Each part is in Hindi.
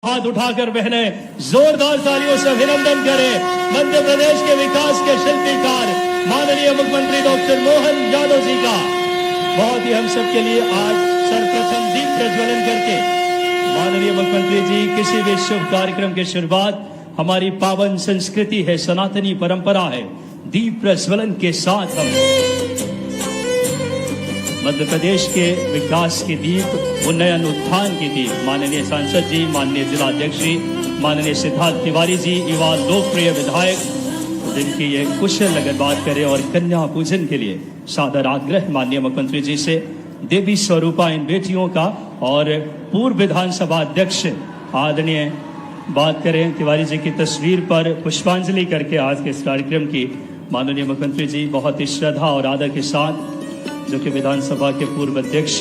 हाथ उठाकर बहने जोरदार तालियों से अभिनंदन करें मध्य प्रदेश के विकास के शिल्पीकार माननीय मुख्यमंत्री डॉक्टर मोहन यादव जी का। बहुत ही हम सब के लिए आज सर्वप्रथम दीप प्रज्वलन करके माननीय मुख्यमंत्री जी, किसी भी शुभ कार्यक्रम की शुरुआत हमारी पावन संस्कृति है, सनातनी परंपरा है। दीप प्रज्वलन के साथ हम मध्य प्रदेश के विकास की दीप, उन्नयन उत्थान की दीप माननीय सांसद जी, माननीय जिलाध्यक्ष जी, माननीय सिद्धार्थ तिवारी जी, युवा लोकप्रिय विधायक, जिनकी ये कुशल अगर बात करें और कन्या पूजन के लिए सादर आग्रह माननीय मुख्यमंत्री जी से, देवी स्वरूपा इन बेटियों का। और पूर्व विधानसभा अध्यक्ष आदरणीय बात करें तिवारी जी की तस्वीर पर पुष्पांजलि करके आज के इस कार्यक्रम की माननीय मुख्यमंत्री जी बहुत ही श्रद्धा और आदर के साथ, जो कि विधानसभा के पूर्व अध्यक्ष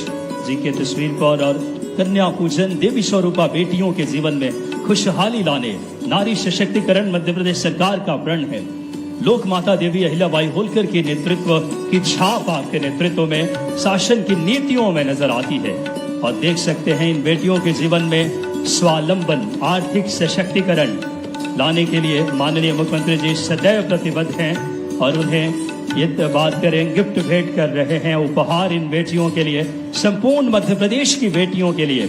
जी के तस्वीर पर, और कन्या पूजन देवी स्वरूपा बेटियों के जीवन में खुशहाली लाने, नारी सशक्तिकरण मध्य प्रदेश सरकार का प्रण है। लोक माता देवी अहिल्याबाई होलकर के नेतृत्व की छाप आपके नेतृत्व में शासन की नीतियों में नजर आती है। और देख सकते हैं इन बेटियों के जीवन में स्वावलंबन, आर्थिक सशक्तिकरण लाने के लिए माननीय मुख्यमंत्री जी सदैव प्रतिबद्ध हैं। और उन्हें ये बात करें गिफ्ट भेंट कर रहे हैं, उपहार इन बेटियों के लिए, संपूर्ण मध्य प्रदेश की बेटियों के लिए।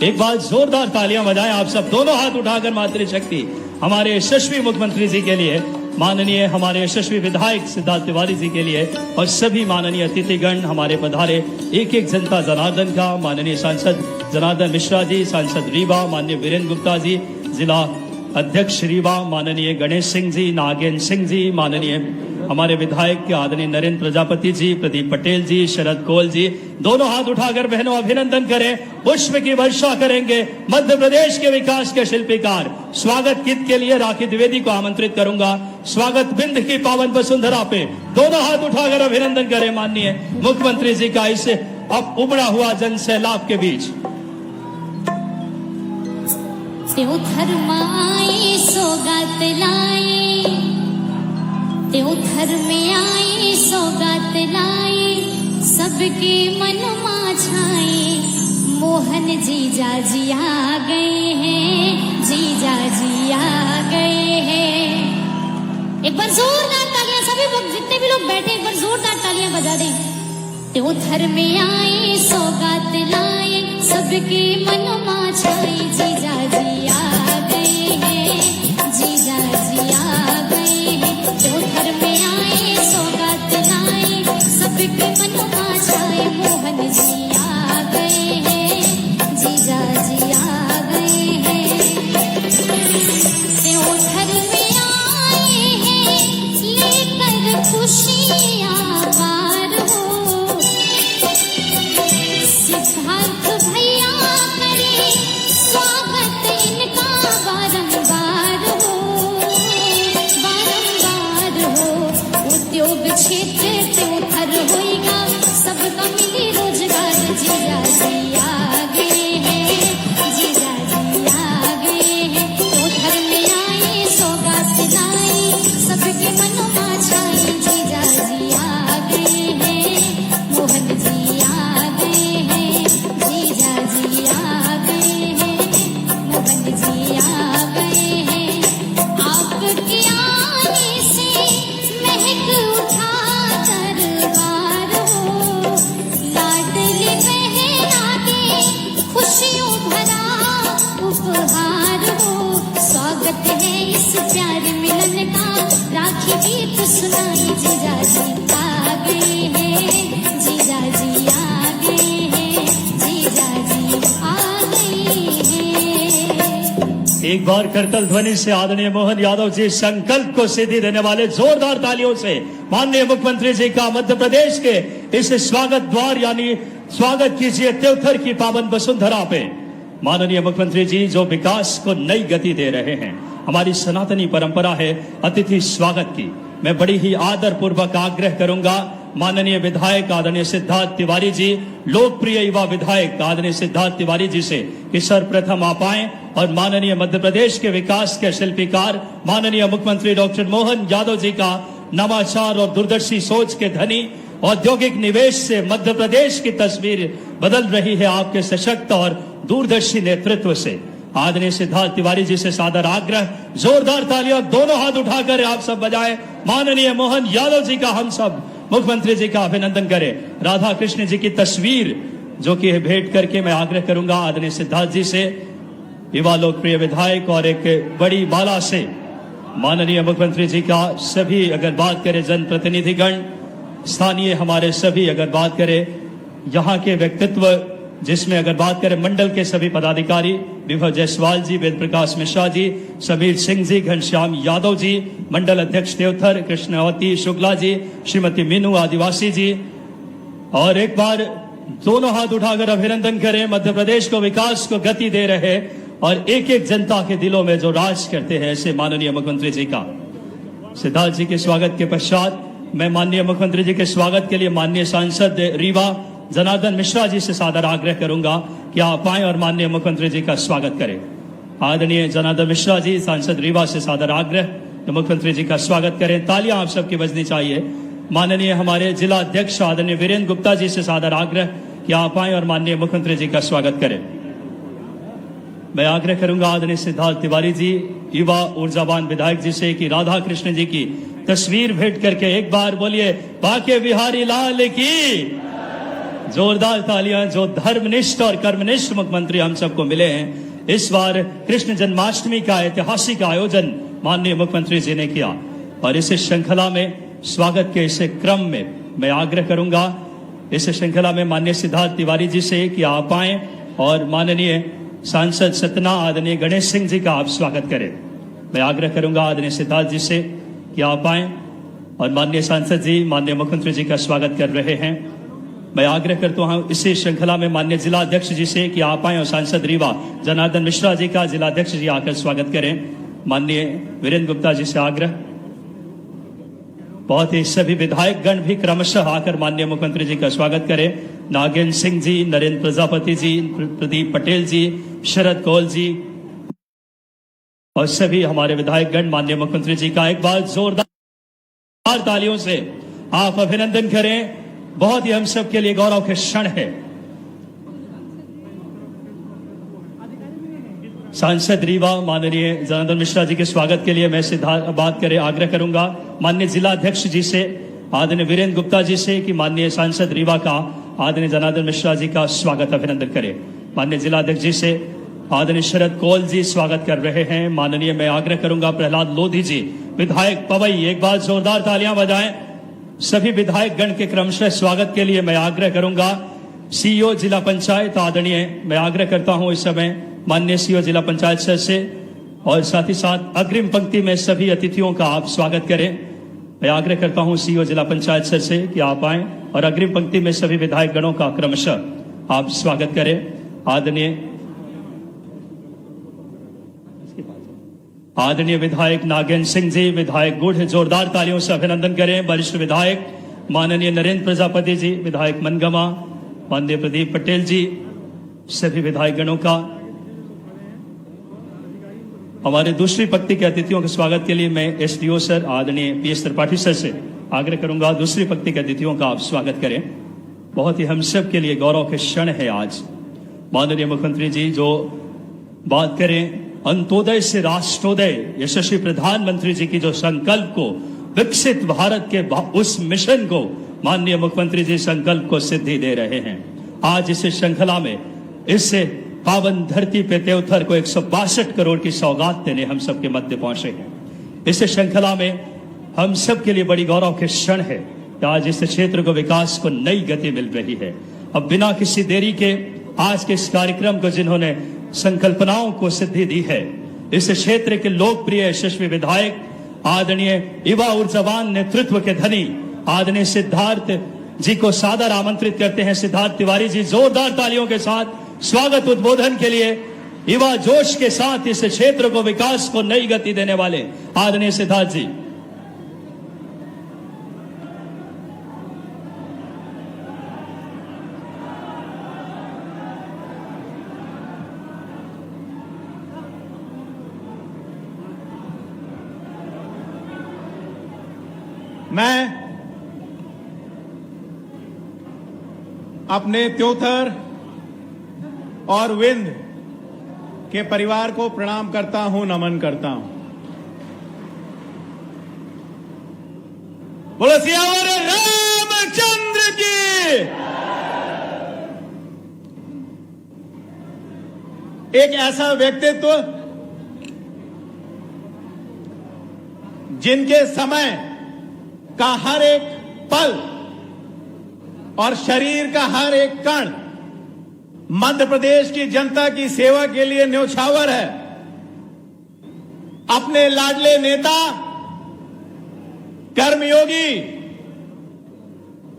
एक बार जोरदार तालियां बजाएं आप सब, दोनों हाथ उठाकर मातृशक्ति हमारे यशस्वी मुख्यमंत्री जी के लिए, माननीय हमारे यशस्वी विधायक सिद्धार्थ तिवारी जी के लिए, और सभी माननीय अतिथिगण हमारे पधारे एक एक जनता जनार्दन का, माननीय सांसद जनार्दन मिश्रा जी, सांसद रीवा, माननीय वीरेंद्र गुप्ता जी, जिला अध्यक्ष रीवा, माननीय गणेश सिंह जी, नागेंद्र सिंह जी, माननीय हमारे विधायक आदरणीय नरेंद्र प्रजापति जी, प्रदीप पटेल जी, शरद कोल जी, दोनों हाथ उठाकर बहनों अभिनंदन करें, पुष्प की वर्षा करेंगे मध्य प्रदेश के विकास के शिल्पीकार। स्वागत गीत के लिए राखी द्विवेदी को आमंत्रित करूंगा। स्वागत बिंद की पावन वसुंधरा पे दोनों हाथ उठाकर अभिनंदन करें माननीय मुख्यमंत्री जी का, इसे अब उमड़ा हुआ जन सैलाब के बीच। सौगात लाई, घर में आई सौगात लाई, सबके मन में छाई, मोहन जीजा जी आ गए हैं, जीजा जी आ गए हैं। एक बार जोरदार तालियां सभी लोग, जितने भी लोग बैठे, एक बार जोरदार तालियां बजा दें। घर में आई सौगात लाई, सबके मन में छाई, जीजा जी आ गए हैं, जीजा जी आ गए हैं। घर में आए सौगात लाई, सबके मन में छाए, मोहन जी आ गए हैं, जीजा जी आ गए हैं। घर में आए हैं लेकर खुशियां पार हो, सिद्धार्थ भैया करे स्वागत इनका बारंबार हो, बारंबार हो। उद्योग क्षेत्र त्योहार होएगा, सबका मिले रोजगार, जीजा जी आ गए हैं, जीजा जी आ गए हैं। तो घर में आए सौगात लाई, सबके मनों में छाए, जीजा जी आ गए हैं, मोहन जी आ गए हैं, जीजा जी आ गए हैं, मोहन जी आ गए हैं। आपके आने से महक उठा दरबार हो, लाडली बहना के खुशियों भरा उपहार हो। स्वागत है इस प्यार मिलन का, राखी गीत सुनाई, जीजा जी आ गए हैं, जीजा जी आ गए हैं, जीजा जी आ गए हैं। एक बार करतल ध्वनि से आदरणीय मोहन यादव जी संकल्प को सिद्धि देने वाले जोरदार तालियों से माननीय मुख्यमंत्री जी का मध्य प्रदेश के इस स्वागत द्वार यानी स्वागत कीजिए त्योथर की पावन वसुंधरा पे। माननीय मुख्यमंत्री जी जो विकास को नई गति दे रहे हैं, हमारी सनातनी परंपरा है अतिथि स्वागत की। मैं बड़ी ही आदर पूर्वक आग्रह करूंगा माननीय विधायक आदरणीय सिद्धार्थ तिवारी जी, लोकप्रिय युवा विधायक आदरणीय सिद्धार्थ तिवारी जी से कि सर्वप्रथम आप आए और माननीय मध्य प्रदेश के विकास के शिल्पीकार माननीय मुख्यमंत्री डॉक्टर मोहन यादव जी का नवाचार और दूरदर्शी सोच के धनी, औद्योगिक निवेश से मध्य प्रदेश की तस्वीर बदल रही है आपके सशक्त और दूरदर्शी नेतृत्व से। आदरणीय सिद्धार्थ तिवारी जी से सादर आग्रह, जोरदार तालियां दोनों हाथ उठाकर आप सब बजाएं। माननीय मोहन यादव जी का हम सब मुख्यमंत्री जी का अभिनंदन करें। राधा कृष्ण जी की तस्वीर जो कि भेंट करके मैं आग्रह करूंगा आदरणीय सिद्धार्थ जी से, युवा लोकप्रिय विधायक और एक बड़ी माला से माननीय मुख्यमंत्री जी का सभी अगर बात करें जनप्रतिनिधिगण, स्थानीय हमारे सभी अगर बात करें यहाँ के व्यक्तित्व, जिसमें अगर बात करें मंडल के सभी पदाधिकारी, विभव जायसवाल जी, वेद प्रकाश मिश्रा जी, समीर सिंह जी, घनश्याम यादव जी, मंडल अध्यक्ष देवथर कृष्णवती शुक्ला जी, श्रीमती मीनू आदिवासी जी, और एक बार दोनों हाथ उठाकर अभिनंदन करें मध्य प्रदेश को विकास को गति दे रहे और एक एक जनता के दिलों में जो राज करते हैं ऐसे माननीय मुख्यमंत्री जी का। सिद्धार्थ जी के स्वागत के पश्चात मैं माननीय मुख्यमंत्री जी के स्वागत के लिए माननीय सांसद रीवा जनार्दन मिश्रा जी से सादर आग्रह करूंगा कि आप आए और माननीय मुख्यमंत्री जी का स्वागत करें। आदरणीय जनार्दन मिश्रा जी, सांसद रीवा से सादर आग्रह तो मुख्यमंत्री जी का स्वागत करें। तालियां आप सबकी बजनी चाहिए। माननीय हमारे जिला अध्यक्ष आदरणीय वीरेंद्र गुप्ता जी से सादर आग्रह कि आप आए और माननीय मुख्यमंत्री जी का स्वागत करें। मैं आग्रह करूंगा आदरणीय सिद्धार्थ तिवारी जी, युवा ऊर्जावान विधायक जी से कि राधा कृष्ण जी की तस्वीर भेंट करके एक बार बोलिए बाके बिहारी लाल की। जोरदार तालियां। जो धर्मनिष्ठ और कर्मनिष्ठ मुख्यमंत्री हम सबको मिले हैं, इस बार कृष्ण जन्माष्टमी का ऐतिहासिक आयोजन माननीय मुख्यमंत्री जी ने किया और इस श्रृंखला में स्वागत के इस क्रम में मैं आग्रह करूंगा इस श्रृंखला में माननीय सिद्धार्थ तिवारी जी से कि आप आए और माननीय सांसद सतना आदरणीय गणेश सिंह जी का आप स्वागत करें। मैं आग्रह करूंगा आदरणीय सिद्धार्थ जी से कि आप आए और माननीय सांसद जी माननीय मुख्यमंत्री जी का स्वागत कर रहे हैं। मैं आग्रह करता हूं इसी श्रृंखला में माननीय जिला अध्यक्ष जी से कि आप आए और सांसद रीवा जनार्दन मिश्रा जी का जिला अध्यक्ष जी आकर स्वागत करें। माननीय वीरेंद्र गुप्ता जी से आग्रह, बहुत ही सभी विधायक गण भी क्रमशः आकर माननीय मुख्यमंत्री जी का स्वागत करें। नागेंद्र सिंह जी, नरेंद्र प्रजापति जी, प्रदीप पटेल जी, शरद कौल जी और सभी हमारे विधायक गण माननीय मुख्यमंत्री जी का एक बार जोरदार तालियों से आप अभिनंदन करें। बहुत ही हम सब के लिए गौरव के क्षण है। सांसद रीवा माननीय जनार्दन मिश्रा जी के स्वागत के लिए मैं बात करें आग्रह करूंगा माननीय जिला अध्यक्ष जी से आदरणीय वीरेंद्र गुप्ता जी से कि माननीय सांसद रीवा का आदरणीय जनार्दन मिश्रा जी का स्वागत अभिनंदन करें। माननीय जिला अध्यक्ष जी से आदरणीय शरद कौल जी स्वागत कर रहे हैं। माननीय मैं आग्रह करूंगा प्रहलाद लोधी जी विधायक पवई, एक बार जोरदार तालियां बजाएं। सभी विधायक गण के क्रमशः स्वागत के लिए मैं आग्रह करूंगा सीईओ जिला पंचायत आदरणीय मैं आग्रह करता हूं इस समय माननीय सीईओ जिला पंचायत सर से और साथ ही साथ अग्रिम पंक्ति में सभी अतिथियों का आप स्वागत करें। मैं आग्रह करता हूं सीईओ जिला पंचायत सर से कि आप आए और अग्रिम पंक्ति में सभी विधायक गणों का क्रमशः आप स्वागत करें। आदरणीय विधायक नागेंद्र सिंह जी विधायक गुढ़, जोरदार तालियों से अभिनंदन करें। वरिष्ठ विधायक माननीय नरेंद्र प्रजापति जी विधायक मनगमा, माननीय प्रदीप पटेल जी, सभी विधायक गणों का। हमारे दूसरी पंक्ति के अतिथियों के स्वागत के लिए मैं एसडीओ सर आदरणीय पीएस त्रिपाठी सर से आग्रह करूंगा दूसरी पंक्ति के अतिथियों का आप स्वागत करें। बहुत ही हम सब के लिए गौरव के क्षण है आज। माननीय मुख्यमंत्री जी जो बात करें अंत्योदय से राष्ट्रोदय, यशस्वी प्रधानमंत्री जी की जो संकल्प को, विकसित भारत के उस मिशन को माननीय मुख्यमंत्री जी संकल्प को सिद्धि दे रहे हैं। आज इस श्रृंखला में इससे पावन धरती पे देवथर को 162 करोड़ की सौगात देने हम सबके मध्य पहुंचे हैं। इस श्रृंखला में हम सब के लिए बड़ी गौरव के क्षण है कि आज इस क्षेत्र को विकास को नई गति मिल रही है। अब बिना किसी देरी के आज के इस कार्यक्रम को जिन्होंने संकल्पनाओं को सिद्धि दी है, इस क्षेत्र के लोकप्रिय यशस्वी विधायक आदरणीय युवा ऊर्जावान नेतृत्व के धनी आदरणीय सिद्धार्थ जी को सादर आमंत्रित करते हैं। सिद्धार्थ तिवारी जी जोरदार तालियों के साथ स्वागत उद्बोधन के लिए युवा जोश के साथ इस क्षेत्र को विकास को नई गति देने वाले आदरणीय सिद्धार्थ जी। मैं अपने त्योथर और विंध्य के परिवार को प्रणाम करता हूं, नमन करता हूं। बोलो सियावर रामचंद्र की। एक ऐसा व्यक्तित्व जिनके समय का हर एक पल और शरीर का हर एक कण मध्य प्रदेश की जनता की सेवा के लिए न्यौछावर है। अपने लाडले नेता कर्मयोगी,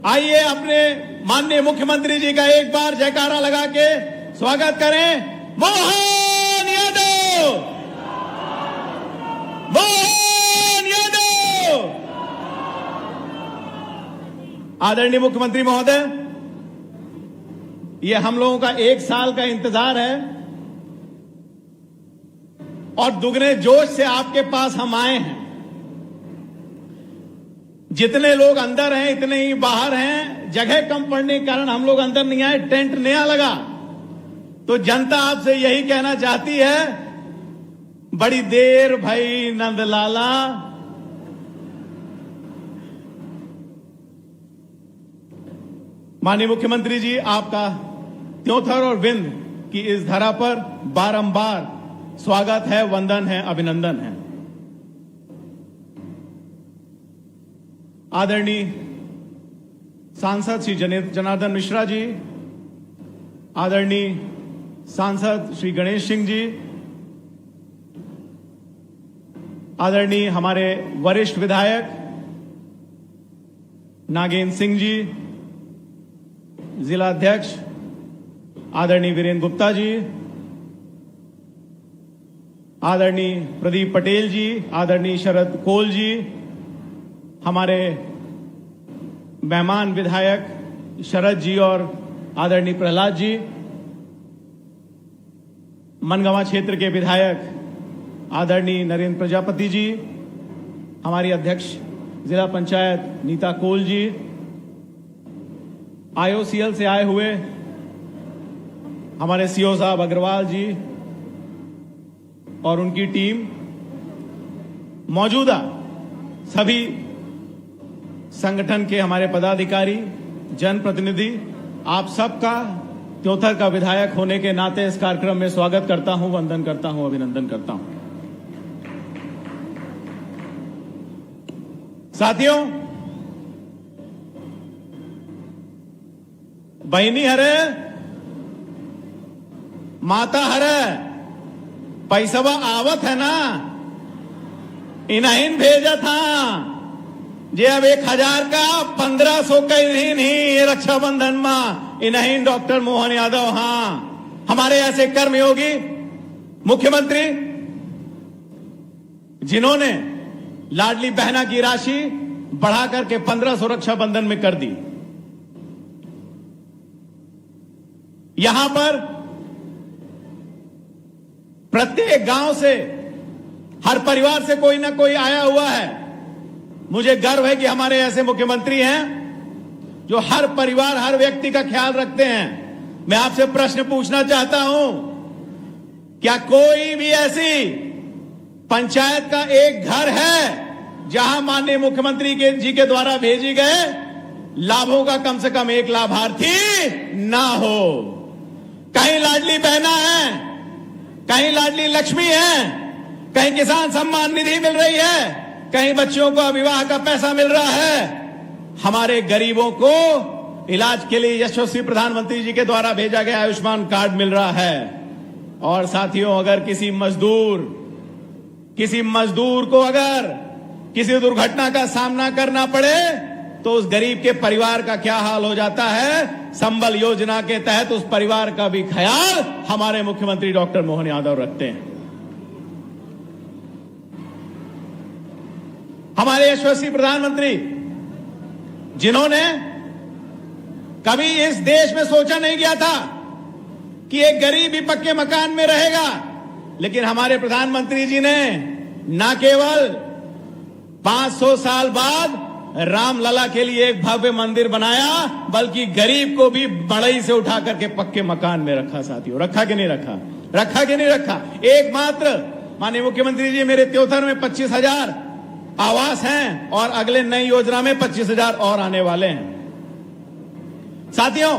आइए अपने माननीय मुख्यमंत्री जी का एक बार जयकारा लगा के स्वागत करें। मोहन यादव, मोहन यादव। आदरणीय मुख्यमंत्री महोदय, ये हम लोगों का 1 साल का इंतजार है और दुगने जोश से आपके पास हम आए हैं। जितने लोग अंदर हैं इतने ही बाहर हैं। जगह कम पड़ने के कारण हम लोग अंदर नहीं आए, टेंट नया लगा। तो जनता आपसे यही कहना चाहती है, बड़ी देर भाई नंदलाला। माननीय मुख्यमंत्री जी, आपका त्योंथर और विंध्य की इस धरा पर बारंबार स्वागत है, वंदन है, अभिनंदन है। आदरणीय सांसद श्री जनार्दन मिश्रा जी, आदरणीय सांसद श्री गणेश सिंह जी, आदरणीय हमारे वरिष्ठ विधायक नागेंद्र सिंह जी, जिला अध्यक्ष आदरणीय वीरेंद्र गुप्ता जी, आदरणीय प्रदीप पटेल जी, आदरणीय शरद कोल जी, हमारे मेहमान विधायक शरद जी और आदरणीय प्रहलाद जी, मनगवा क्षेत्र के विधायक आदरणीय नरेंद्र प्रजापति जी, हमारी अध्यक्ष जिला पंचायत नीता कोल जी, आईओसीएल से आए हुए हमारे सीओ साहब अग्रवाल जी और उनकी टीम, मौजूदा सभी संगठन के हमारे पदाधिकारी, जनप्रतिनिधि, आप सबका त्योंथर का विधायक होने के नाते इस कार्यक्रम में स्वागत करता हूं, वंदन करता हूं, अभिनंदन करता हूं। साथियों, बहनी हरे माता हरे पैसवा आवत है ना, इन्हीं भेजा था जे अब 1000 का 1500 का नहीं रक्षाबंधन में इन्हीं डॉक्टर मोहन यादव। हाँ, हमारे ऐसे कर्मयोगी मुख्यमंत्री जिन्होंने लाडली बहना की राशि बढ़ा करके 1500 रक्षाबंधन में कर दी। यहां पर प्रत्येक गांव से, हर परिवार से कोई ना कोई आया हुआ है। मुझे गर्व है कि हमारे ऐसे मुख्यमंत्री हैं जो हर परिवार, हर व्यक्ति का ख्याल रखते हैं। मैं आपसे प्रश्न पूछना चाहता हूं, क्या कोई भी ऐसी पंचायत का एक घर है जहां माननीय मुख्यमंत्री जी के द्वारा भेजी गए लाभों का कम से कम एक लाभार्थी ना हो? कहीं लाडली बहना है, कहीं लाडली लक्ष्मी है, कहीं किसान सम्मान निधि मिल रही है, कहीं बच्चों को विवाह का पैसा मिल रहा है। हमारे गरीबों को इलाज के लिए यशस्वी प्रधानमंत्री जी के द्वारा भेजा गया आयुष्मान कार्ड मिल रहा है। और साथियों, अगर किसी मजदूर को अगर किसी दुर्घटना का सामना करना पड़े तो उस गरीब के परिवार का क्या हाल हो जाता है। संबल योजना के तहत उस परिवार का भी ख्याल हमारे मुख्यमंत्री डॉक्टर मोहन यादव रखते हैं। हमारे यशस्वी प्रधानमंत्री जिन्होंने कभी इस देश में सोचा नहीं गया था कि एक गरीब भी पक्के मकान में रहेगा, लेकिन हमारे प्रधानमंत्री जी ने न केवल 500 साल बाद रामलला के लिए एक भव्य मंदिर बनाया, बल्कि गरीब को भी बड़ई से उठा करके पक्के मकान में रखा। साथियों, रखा कि नहीं रखा? रखा कि नहीं रखा? एकमात्र माननीय मुख्यमंत्री जी, मेरे त्योथर में 25,000 आवास हैं और अगले नई योजना में 25,000 और आने वाले हैं। साथियों,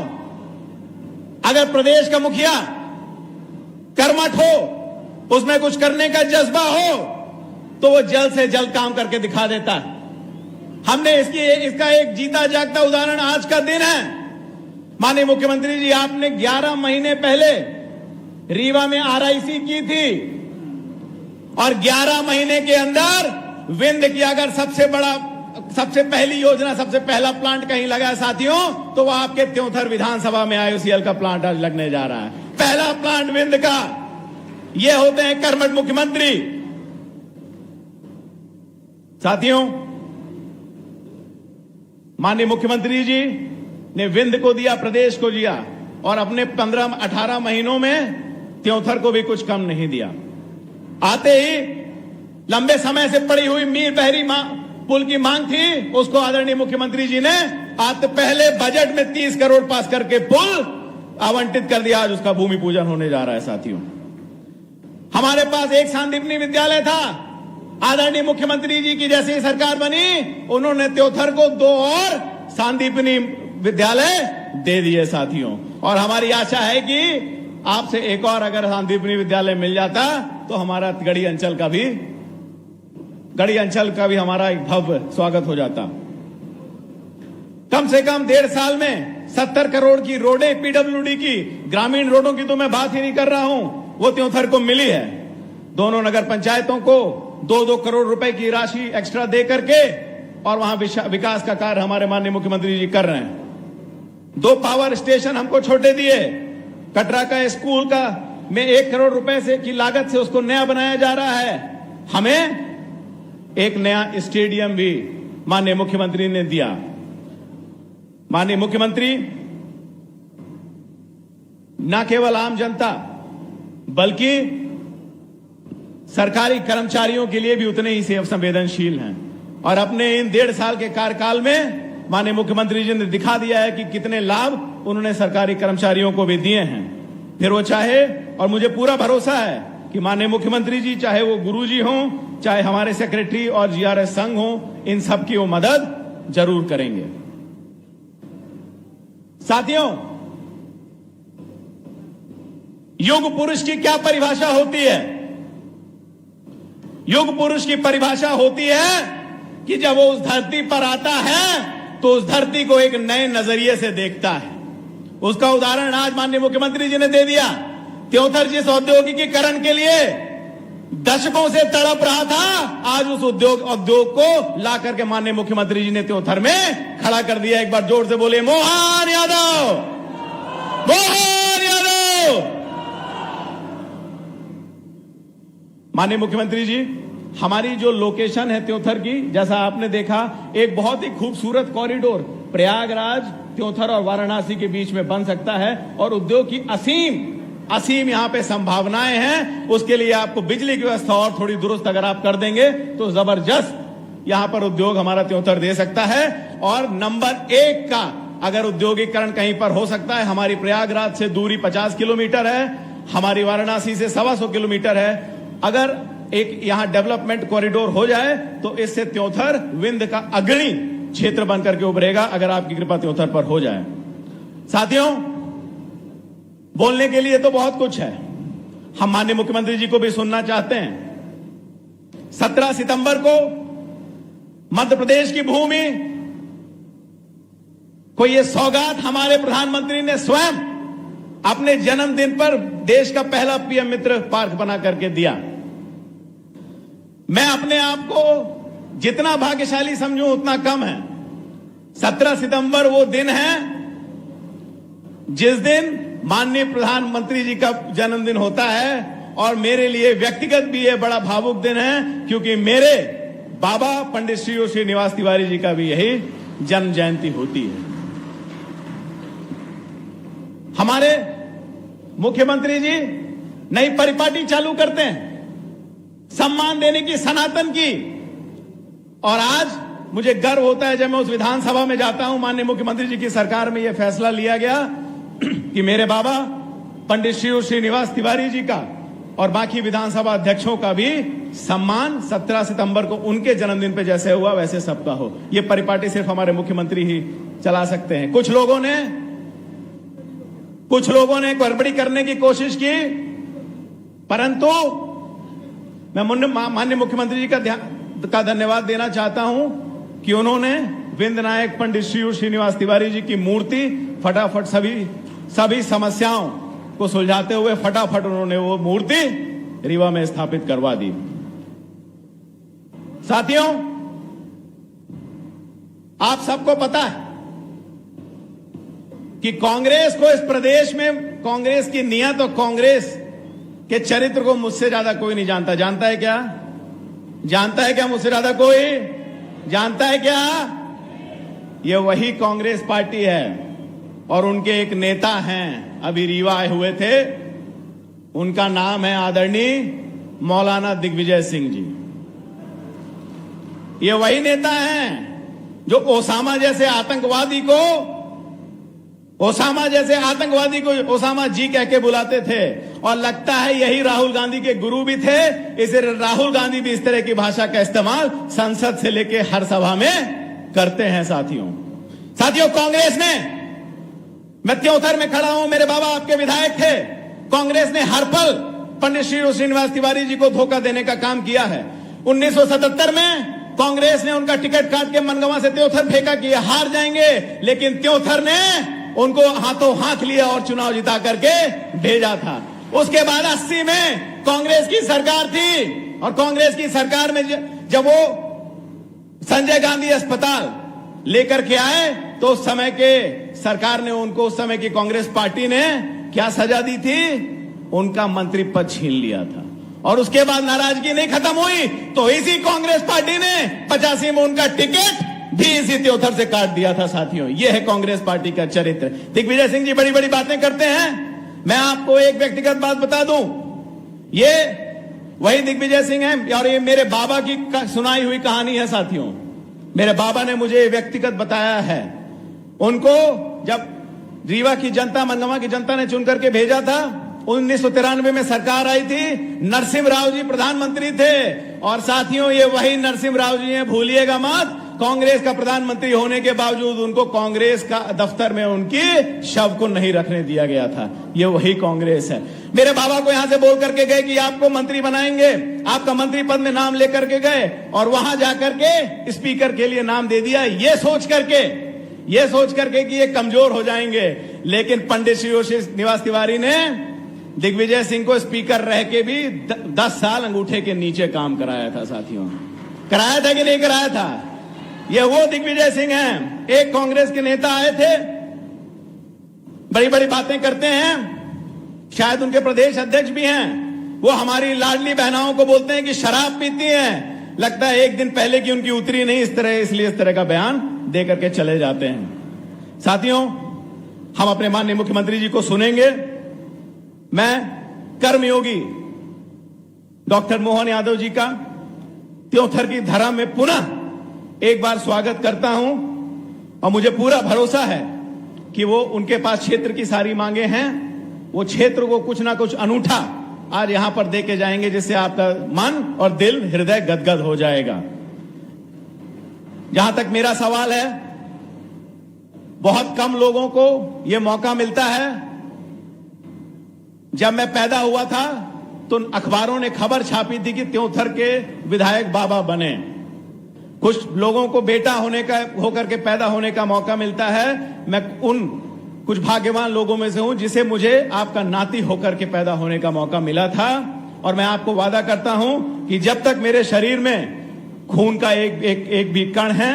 अगर प्रदेश का मुखिया कर्मठ हो, उसमें कुछ करने का जज्बा हो, तो वो जल्द से जल्द काम करके दिखा देता है। हमने इसका एक जीता जागता उदाहरण आज का दिन है। माननीय मुख्यमंत्री जी, आपने 11 महीने पहले रीवा में आरआईसी की थी और 11 महीने के अंदर विंध्य की अगर सबसे पहली योजना, सबसे पहला प्लांट कहीं लगा है साथियों, तो वो आपके त्योंथर विधानसभा में IOCL का प्लांट आज लगने जा रहा है। पहला प्लांट विंध्य का। ये होते हैं कर्मठ मुख्यमंत्री। साथियों, माननीय मुख्यमंत्री जी ने विंध्य को दिया, प्रदेश को दिया और अपने 15-18 महीनों में त्योंथर को भी कुछ कम नहीं दिया। आते ही लंबे समय से पड़ी हुई मीर बहरी पुल की मांग थी, उसको आदरणीय मुख्यमंत्री जी ने आज पहले बजट में 30 करोड़ पास करके पुल आवंटित कर दिया। आज उसका भूमि पूजन होने जा रहा है। साथियों, हमारे पास एक सांदीपनी विद्यालय था। आदरणीय मुख्यमंत्री जी की जैसे ही सरकार बनी, उन्होंने त्योथर को 2 और सांदीपनी विद्यालय दे दिए साथियों। और हमारी आशा है कि आपसे एक और अगर सांदीपनी विद्यालय मिल जाता तो हमारा गढ़ी अंचल का भी हमारा एक भव्य स्वागत हो जाता। कम से कम 1.5 साल में 70 करोड़ की रोडें, PWD की, ग्रामीण रोडों की तो मैं बात ही नहीं कर रहा हूं, वो त्योंथर को मिली है। दोनों नगर पंचायतों को 2-2 करोड़ रुपए की राशि एक्स्ट्रा दे करके और वहां विकास का कार्य हमारे माननीय मुख्यमंत्री जी कर रहे हैं। 2 पावर स्टेशन हमको छोटे दिए। कटरा का स्कूल का में 1 करोड़ रुपए से की लागत से उसको नया बनाया जा रहा है। हमें एक नया स्टेडियम भी माननीय मुख्यमंत्री ने दिया। माननीय मुख्यमंत्री न केवल आम जनता बल्कि सरकारी कर्मचारियों के लिए भी उतने ही संवेदनशील हैं और अपने इन 1.5 साल के कार्यकाल में माननीय मुख्यमंत्री जी ने दिखा दिया है कि कितने लाभ उन्होंने सरकारी कर्मचारियों को भी दिए हैं। फिर वो चाहे, और मुझे पूरा भरोसा है कि माननीय मुख्यमंत्री जी, चाहे वो गुरुजी हों, चाहे हमारे सेक्रेटरी और GRS संघ हों, इन सब की वो मदद जरूर करेंगे। साथियों, युग पुरुष की क्या परिभाषा होती है? युग पुरुष की परिभाषा होती है कि जब वो उस धरती पर आता है तो उस धरती को एक नए नजरिए से देखता है। उसका उदाहरण आज माननीय मुख्यमंत्री जी ने दे दिया। त्योंथर जिस औद्योगिकीकरण के लिए दशकों से तड़प रहा था, आज उस उद्योग को ला करके माननीय मुख्यमंत्री जी ने त्योंथर में खड़ा कर दिया। एक बार जोर से बोले, मोहन यादव, मोहन यादव। माननीय मुख्यमंत्री जी, हमारी जो लोकेशन है त्योंथर की, जैसा आपने देखा, एक बहुत ही खूबसूरत कॉरिडोर प्रयागराज, त्योंथर और वाराणसी के बीच में बन सकता है और उद्योग की असीम यहां पे संभावनाएं हैं। उसके लिए आपको बिजली की व्यवस्था और थोड़ी दुरुस्त अगर आप कर देंगे तो जबरदस्त यहां पर उद्योग हमारा त्योंथर दे सकता है। और नंबर 1 का अगर उद्योगीकरण कहीं पर हो सकता है, हमारी प्रयागराज से दूरी 50 किलोमीटर है, हमारी वाराणसी से 125 किलोमीटर है। अगर एक यहां डेवलपमेंट कॉरिडोर हो जाए तो इससे त्योंथर विंध्य का अग्रणी क्षेत्र बनकर के उभरेगा, अगर आपकी कृपा त्योंथर पर हो जाए। साथियों, बोलने के लिए तो बहुत कुछ है, हम माननीय मुख्यमंत्री जी को भी सुनना चाहते हैं। 17 सितंबर को मध्य प्रदेश की भूमि को यह सौगात हमारे प्रधानमंत्री ने स्वयं अपने जन्मदिन पर देश का पहला PM मित्र पार्क बना करके दिया। मैं अपने आप को जितना भाग्यशाली समझूं उतना कम है। 17 सितंबर वो दिन है जिस दिन माननीय प्रधानमंत्री जी का जन्मदिन होता है और मेरे लिए व्यक्तिगत भी ये बड़ा भावुक दिन है, क्योंकि मेरे बाबा पंडित श्रीनिवास तिवारी जी का भी यही जन्म जयंती होती है। हमारे मुख्यमंत्री जी नई परिपाटी चालू करते हैं सम्मान देने की, सनातन की। और आज मुझे गर्व होता है जब मैं उस विधानसभा में जाता हूं, माननीय मुख्यमंत्री जी की सरकार में यह फैसला लिया गया कि मेरे बाबा पंडित श्रीनिवास तिवारी जी का और बाकी विधानसभा अध्यक्षों का भी सम्मान 17 सितंबर को उनके जन्मदिन पे जैसे हुआ वैसे सबका हो। ये परिपाटी सिर्फ हमारे मुख्यमंत्री ही चला सकते हैं। कुछ लोगों ने गड़बड़ी करने की कोशिश की, परंतु मैं माननीय मुख्यमंत्री जी का धन्यवाद देना चाहता हूं कि उन्होंने विंध्य नायक पंडित श्रीनिवास तिवारी जी की मूर्ति फटाफट सभी समस्याओं को सुलझाते हुए फटाफट उन्होंने वो मूर्ति रीवा में स्थापित करवा दी। साथियों, आप सबको पता है कि कांग्रेस को इस प्रदेश में, कांग्रेस की नियत और कांग्रेस के चरित्र को मुझसे ज्यादा कोई नहीं जानता। जानता है क्या? जानता है क्या मुझसे ज्यादा कोई? जानता है क्या? ये वही कांग्रेस पार्टी है और उनके एक नेता हैं, अभी रीवा आए हुए थे, उनका नाम है आदरणीय मौलाना दिग्विजय सिंह जी। ये वही नेता हैं जो ओसामा जैसे आतंकवादी को ओसामा जी कह के बुलाते थे, और लगता है यही राहुल गांधी के गुरु भी थे, इसे राहुल गांधी भी इस तरह की भाषा का इस्तेमाल संसद से लेके हर सभा में करते हैं। साथियों, कांग्रेस ने, मैं त्योथर में खड़ा हूं, मेरे बाबा आपके विधायक थे, कांग्रेस ने हर पल पंडित श्रीनिवास तिवारी जी को धोखा देने का काम किया है। 1977 में कांग्रेस ने उनका टिकट काट के मनगवा से त्योथर फेंका कि हार जाएंगे, लेकिन त्योथर ने उनको हाथों हाथ लिया और चुनाव जिता करके भेजा था। उसके बाद 80 में कांग्रेस की सरकार थी, और कांग्रेस की सरकार में जब वो संजय गांधी अस्पताल लेकर के आए तो उस समय के सरकार ने उनको, उस समय की कांग्रेस पार्टी ने क्या सजा दी थी? उनका मंत्री पद छीन लिया था। और उसके बाद नाराजगी नहीं खत्म हुई तो इसी कांग्रेस पार्टी ने 85 में उनका टिकट भी इसी त्योथर से काट दिया था। साथियों, यह है कांग्रेस पार्टी का चरित्र। दिग्विजय सिंह जी बड़ी बड़ी बातें करते हैं, मैं आपको एक व्यक्तिगत बात बता दूं, ये वही दिग्विजय सिंह हैं और ये मेरे बाबा की सुनाई हुई कहानी है। साथियों, मेरे बाबा ने मुझे व्यक्तिगत बताया है, उनको जब रीवा की जनता, मनगवा की जनता ने चुन करके भेजा था, 1993 में सरकार आई थी, नरसिम्हा राव जी प्रधानमंत्री थे, और साथियों ये वही नरसिम्हा राव जी हैं, भूलिएगा मत। कांग्रेस का प्रधानमंत्री होने के बावजूद उनको कांग्रेस का दफ्तर में उनकी शव को नहीं रखने दिया गया था। ये वही कांग्रेस है। मेरे बाबा को यहां से बोल करके गए कि आपको मंत्री बनाएंगे, आपका मंत्री पद में नाम लेकर के गए, और वहां जाकर के स्पीकर के लिए नाम दे दिया, ये सोच करके कि ये कमजोर हो जाएंगे। लेकिन पंडित श्रीनिवास तिवारी ने दिग्विजय सिंह को स्पीकर रह के भी 10 साल अंगूठे के नीचे काम कराया था। साथियों, कराया था कि नहीं कराया था? ये वो दिग्विजय सिंह हैं। एक कांग्रेस के नेता आए थे, बड़ी बड़ी बातें करते हैं, शायद उनके प्रदेश अध्यक्ष भी हैं, वो हमारी लाडली बहनाओं को बोलते हैं कि शराब पीती हैं। लगता है एक दिन पहले की उनकी उतरी नहीं इस तरह, इसलिए इस तरह का बयान दे करके चले जाते हैं। साथियों, हम अपने माननीय मुख्यमंत्री जी को सुनेंगे। मैं कर्मयोगी डॉक्टर मोहन यादव जी का त्योथर की धरा में पुनः एक बार स्वागत करता हूं, और मुझे पूरा भरोसा है कि वो, उनके पास क्षेत्र की सारी मांगे हैं, वो क्षेत्र को कुछ ना कुछ अनूठा आज यहां पर दे के जाएंगे, जिससे आपका मन और दिल, हृदय गदगद हो जाएगा। जहां तक मेरा सवाल है, बहुत कम लोगों को यह मौका मिलता है। जब मैं पैदा हुआ था तो अखबारों ने खबर छापी थी कि त्योथर के विधायक बाबा बने। कुछ लोगों को बेटा होकर के पैदा होने का मौका मिलता है। मैं उन कुछ भाग्यवान लोगों में से हूं जिसे मुझे आपका नाती होकर के पैदा होने का मौका मिला था। और मैं आपको वादा करता हूं कि जब तक मेरे शरीर में खून का एक भी कण है,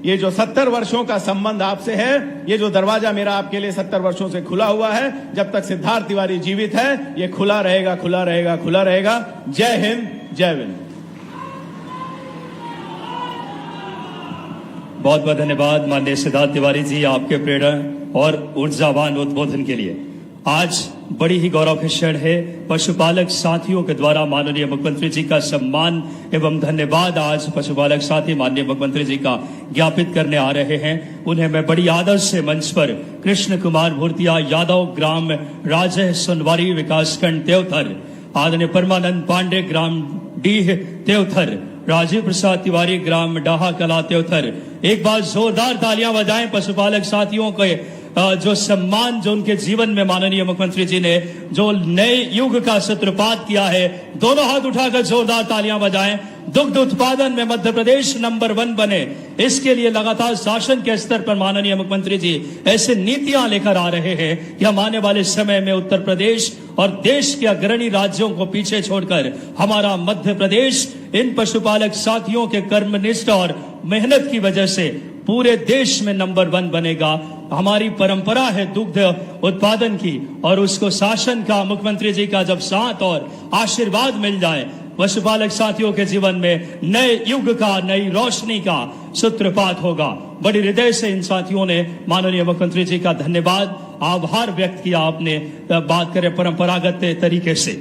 ये जो 70 वर्षों का संबंध आपसे है, ये जो दरवाजा मेरा आपके लिए 70 वर्षों से खुला हुआ है, जब तक सिद्धार्थ तिवारी जीवित है, ये खुला रहेगा, खुला रहेगा, खुला रहेगा। जय हिंद, जय विंध्य। बहुत बहुत धन्यवाद माननीय सिद्धार्थ तिवारी जी, आपके प्रेरणा और ऊर्जावान उद्बोधन के लिए। आज बड़ी ही गौरव का क्षण है। पशुपालक साथियों के द्वारा माननीय मुख्यमंत्री जी का सम्मान एवं धन्यवाद आज पशुपालक साथी माननीय मुख्यमंत्री जी का ज्ञापित करने आ रहे हैं। उन्हें मैं बड़ी आदर से मंच पर कृष्ण कुमार भूर्तिया यादव ग्राम राजह सुनवारी विकासखंड त्योथर, आदरणीय परमानंद पांडे ग्राम डीह त्योथर, राजीव प्रसाद तिवारी ग्राम डाहा कला त्योथर, एक बार जोरदार तालियां बजाएं पशुपालक साथियों के जो सम्मान जो उनके जीवन में माननीय मुख्यमंत्री जी ने जो नए युग का सूत्रपात किया है, दोनों हाथ उठाकर जोरदार तालियां बजाएं। दुग्ध उत्पादन में मध्य प्रदेश नंबर 1 बने, इसके लिए लगातार शासन के स्तर पर माननीय मुख्यमंत्री जी ऐसे नीतियां लेकर आ रहे हैं कि हम आने वाले समय में उत्तर प्रदेश और देश के अग्रणी राज्यों को पीछे छोड़कर हमारा मध्य प्रदेश इन पशुपालक साथियों के कर्मनिष्ठ और मेहनत की वजह से पूरे देश में नंबर 1 बनेगा। हमारी परंपरा है दुग्ध उत्पादन की, और उसको शासन का, मुख्यमंत्री जी का जब साथ और आशीर्वाद मिल जाए, पशुपालक साथियों के जीवन में नए युग का, नई रोशनी का सूत्रपात होगा। बड़ी हृदय से इन साथियों ने माननीय मुख्यमंत्री जी का धन्यवाद, आभार व्यक्त किया। आपने बात करें परंपरागत तरीके से,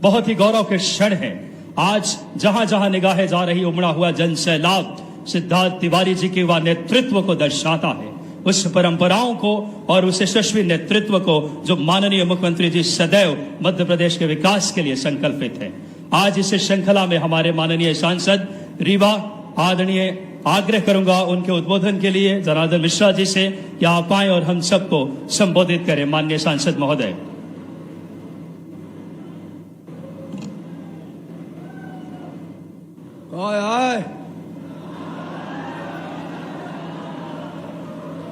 बहुत ही गौरव के क्षण है। आज जहां जहां निगाहें जा रही, उमड़ा हुआ जन सैलाब सिद्धार्थ तिवारी जी के वह नेतृत्व को दर्शाता है, उस परंपराओं को और उस यशस्वी नेतृत्व को जो माननीय मुख्यमंत्री जी सदैव मध्य प्रदेश के विकास के लिए संकल्पित है। आज इस श्रृंखला में हमारे माननीय सांसद रीवा आदरणीय, आग्रह करूंगा उनके उद्बोधन के लिए जनार्दन मिश्रा जी से कि आप आए और हम सबको संबोधित करें। माननीय सांसद महोदय।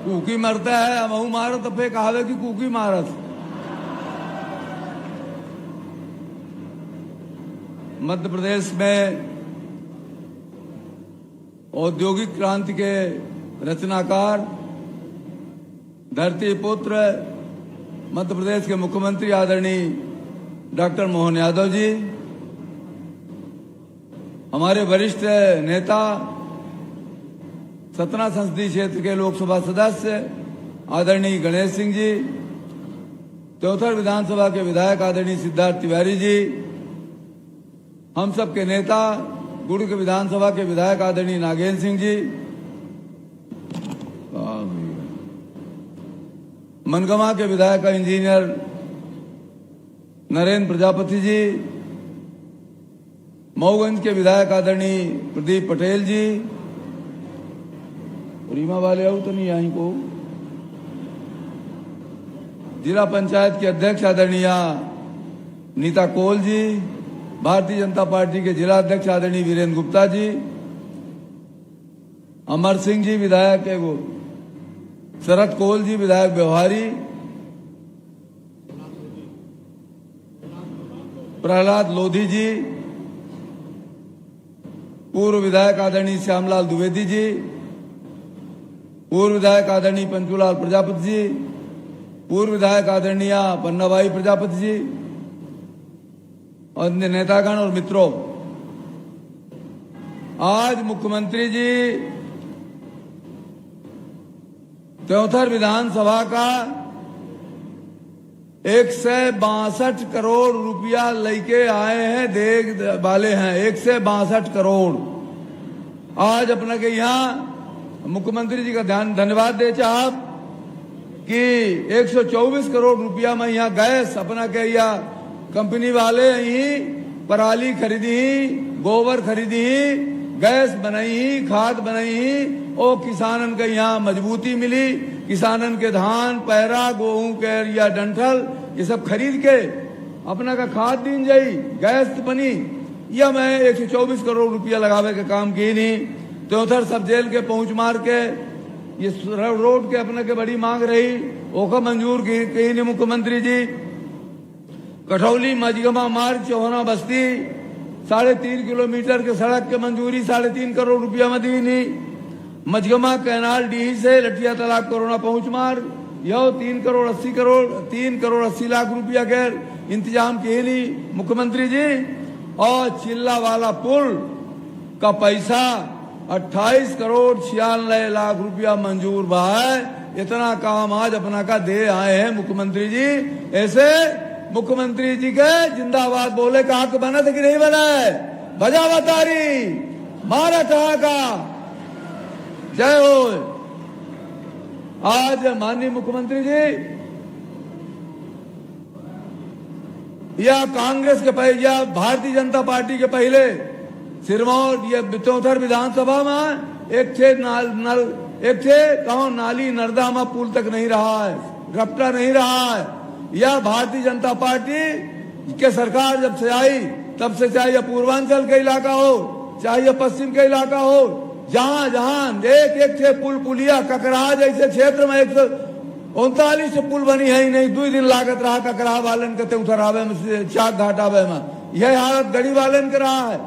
कूकी मरता है, महू मारत पे कहावे कि कूकी मारत। मध्य प्रदेश में औद्योगिक क्रांति के रचनाकार, धरती पुत्र, मध्य प्रदेश के मुख्यमंत्री आदरणीय डॉक्टर मोहन यादव जी, हमारे वरिष्ठ नेता, सतना संसदीय क्षेत्र के लोकसभा सदस्य आदरणीय गणेश सिंह जी, त्योथर विधानसभा के विधायक आदरणीय सिद्धार्थ तिवारी जी, हम सब के नेता गुड़ के विधानसभा के विधायक आदरणीय नागेंद्र सिंह जी, मनगमा के विधायक इंजीनियर नरेंद्र प्रजापति जी, मऊगंज के विधायक आदरणीय प्रदीप पटेल जी, रीमा वाले आओ तो नहीं आई को, जिला पंचायत के अध्यक्ष आदरणीय नीता कोल जी, भारतीय जनता पार्टी के जिला अध्यक्ष आदरणीय वीरेंद्र गुप्ता जी, अमर सिंह जी विधायक है वो, शरद कोल जी विधायक व्यवहारी, प्रहलाद लोधी जी, पूर्व विधायक आदरणीय श्यामलाल द्विवेदी जी, पूर्व विधायक आदरणीय पंचूलाल प्रजापति जी, पूर्व विधायक आदरणीय पन्नाभाई प्रजापति जी, और अन्य नेतागण और मित्रों, आज मुख्यमंत्री जी त्योथर विधानसभा का 162 करोड़ रुपया लेके आए हैं, देख वाले हैं 162 करोड़। आज अपना के यहाँ मुख्यमंत्री जी का धन्यवाद दे चाहब कि 124 करोड़ रुपया में यहाँ गैस अपना के यहाँ कंपनी वाले ही पराली खरीदी, गोबर खरीदी, गैस बनाई, खाद बनाई, और किसानन के यहाँ मजबूती मिली। किसानन के धान, पैरा, गेहूं के या डंठल ये सब खरीद के अपना का खाद दीन जाई, गैस बनी। या मैं 124 करोड़ रुपया लगावे के काम की नहीं। त्योथर सब जेल के पहुंच मार के ये रोड के अपने के बड़ी मांग रही, ओका मंजूर की कहीं नहीं मुख्यमंत्री जी। कठौली मजगमा मार्ग चौहाना बस्ती 3.5 किलोमीटर के सड़क के मंजूरी 3.5 करोड़ रुपया में दी नहीं। मजगमा कैनाल डी से लठिया तालाब कोरोना पहुंच मार्ग यह 3 करोड़ 80 लाख रुपया के इंतजाम किए नहीं मुख्यमंत्री जी। और चिल्ला वाला पुल का पैसा 28 करोड़ 96 लाख रुपया मंजूर बा है। इतना काम आज अपना का दे आए हैं मुख्यमंत्री जी। ऐसे मुख्यमंत्री जी के जिंदाबाद बोले का हक बना था कि नहीं बना है? बजावा तारी, मारा ठहाका, जय हो। आज माननीय मुख्यमंत्री जी या कांग्रेस के पहले या भारतीय जनता पार्टी के पहले सिरमौर या बितौथर विधानसभा में एक थे कहो नाली नर्मदा पुल तक नहीं रहा है, रपटा नहीं रहा है। या भारतीय जनता पार्टी के सरकार जब से आई तब से चाहे पूर्वांचल का इलाका हो चाहे पश्चिम का इलाका हो, जहां जहां एक थे पुल पुलिया ककराहा जैसे क्षेत्र में 139 पुल बनी है ही नहीं। 2 दिन लागत रहा ककराहा वालन के उतर आवे में चाक घाट आवे में। यह हालत गढ़ी वालन के रहा है।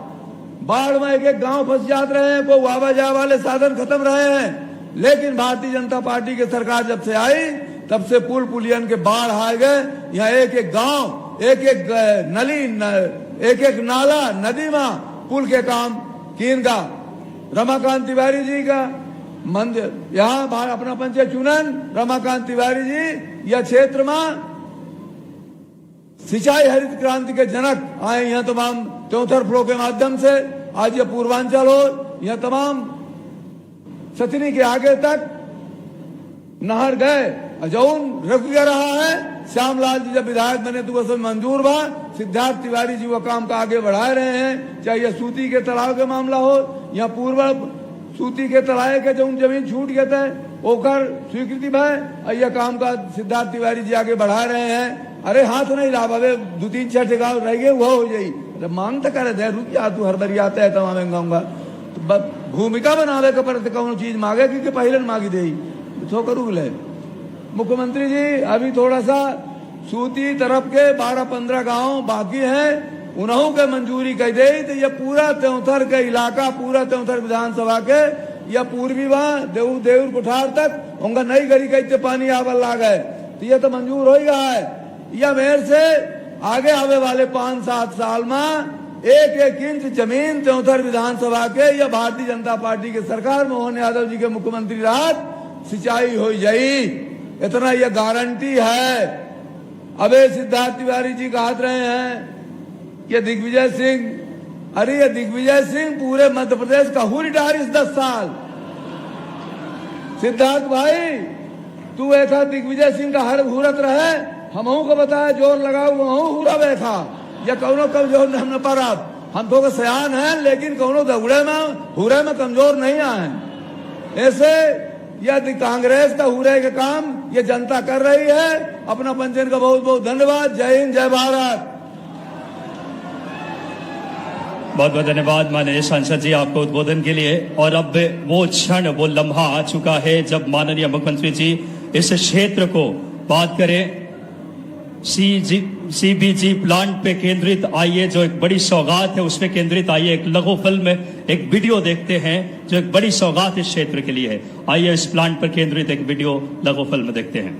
बाढ़ में एक गांव फंस जाते रहे हैं, को आवाजाही वाले साधन खत्म रहे हैं। लेकिन भारतीय जनता पार्टी की सरकार जब से आई तब से पुल पुलियन के बाढ़ आ गए। यहाँ एक गांव एक नली एक नाला नदी में पुल के काम कीन का रमाकांत तिवारी जी का मंदिर यहाँ अपना पंचायत चुनन रमाकांत तिवारी जी यह क्षेत्र में सिंचाई हरित क्रांति के जनक आए। यहाँ तमाम चौथर फ्लो के माध्यम से आज यह पूर्वांचल हो, यह तमाम सतनी के आगे तक नहर गए अजौन रुक गया रहा है। श्यामलाल जी जब विधायक बने तो वह सब मंजूर बा। सिद्धार्थ तिवारी जी वो काम का आगे बढ़ा रहे हैं। चाहे यह सूती के तालाब का मामला हो या पूर्व सूती के तालाब के जो जमीन छूट गए थे ओकर स्वीकृति भाई यह काम का सिद्धार्थ तिवारी जी आगे बढ़ा रहे हैं। अरे हाथ नहीं ला बाबे 2-3-4 ठेकाव रह गए वो हो जाई मांग तो करे दे रुक जा तू हर बारी आता है तमाम गाऊंगा तो भूमिका बनावे के पर कौन चीज मांगे क्योंकि पहले मांगी दे तो करू ले। मुख्यमंत्री जी अभी थोड़ा सा सूती तरफ के 12-15 गांव बाकी हैं, उन्हों के मंजूरी कह दे तो यह पूरा त्योथर का इलाका पूरा त्योथर विधानसभा के या पूर्वी वहां देवर कुठार तक उनका नई गली कहते पानी आवल ला गए तो यह तो मंजूर हो गया है। या मेयर से आगे आवे वाले 5-7 साल में 1-1 इंच जमीन त्योथर विधानसभा के या भारतीय जनता पार्टी के सरकार मोहन यादव जी के मुख्यमंत्री राहत सिंचाई हो जाई, इतना यह गारंटी है। अबे सिद्धार्थ तिवारी जी कहते रहे हैं कि दिग्विजय सिंह, अरे ये दिग्विजय सिंह पूरे मध्य प्रदेश का हु रिटायर 10 साल। सिद्धार्थ भाई तू ऐसा दिग्विजय सिंह का हर हुरत रहे हमहू को बताया जोर लगाओ वहू हुरा बैठा या कौनो कमजोर हम न पर हम तो सयान हैं लेकिन कौनो दौड़े में हुरे में कमजोर नहीं आए। ऐसे यदि कांग्रेस का हुरे के काम ये जनता कर रही है। अपना पंचन का बहुत बहुत धन्यवाद। जय हिंद जय भारत। बहुत बहुत धन्यवाद माननीय सांसद जी आपको उद्बोधन के लिए। और अब वो क्षण वो लम्हा आ चुका है जब माननीय मुख्यमंत्री जी इस क्षेत्र को बात करें सीबीजी प्लांट पे केंद्रित आइए, जो एक बड़ी सौगात है उस पे केंद्रित आइए। एक लघु फिल्म में एक वीडियो देखते हैं जो एक बड़ी सौगात इस क्षेत्र के लिए है। आइए इस प्लांट पर केंद्रित एक वीडियो लघु फिल्म देखते हैं।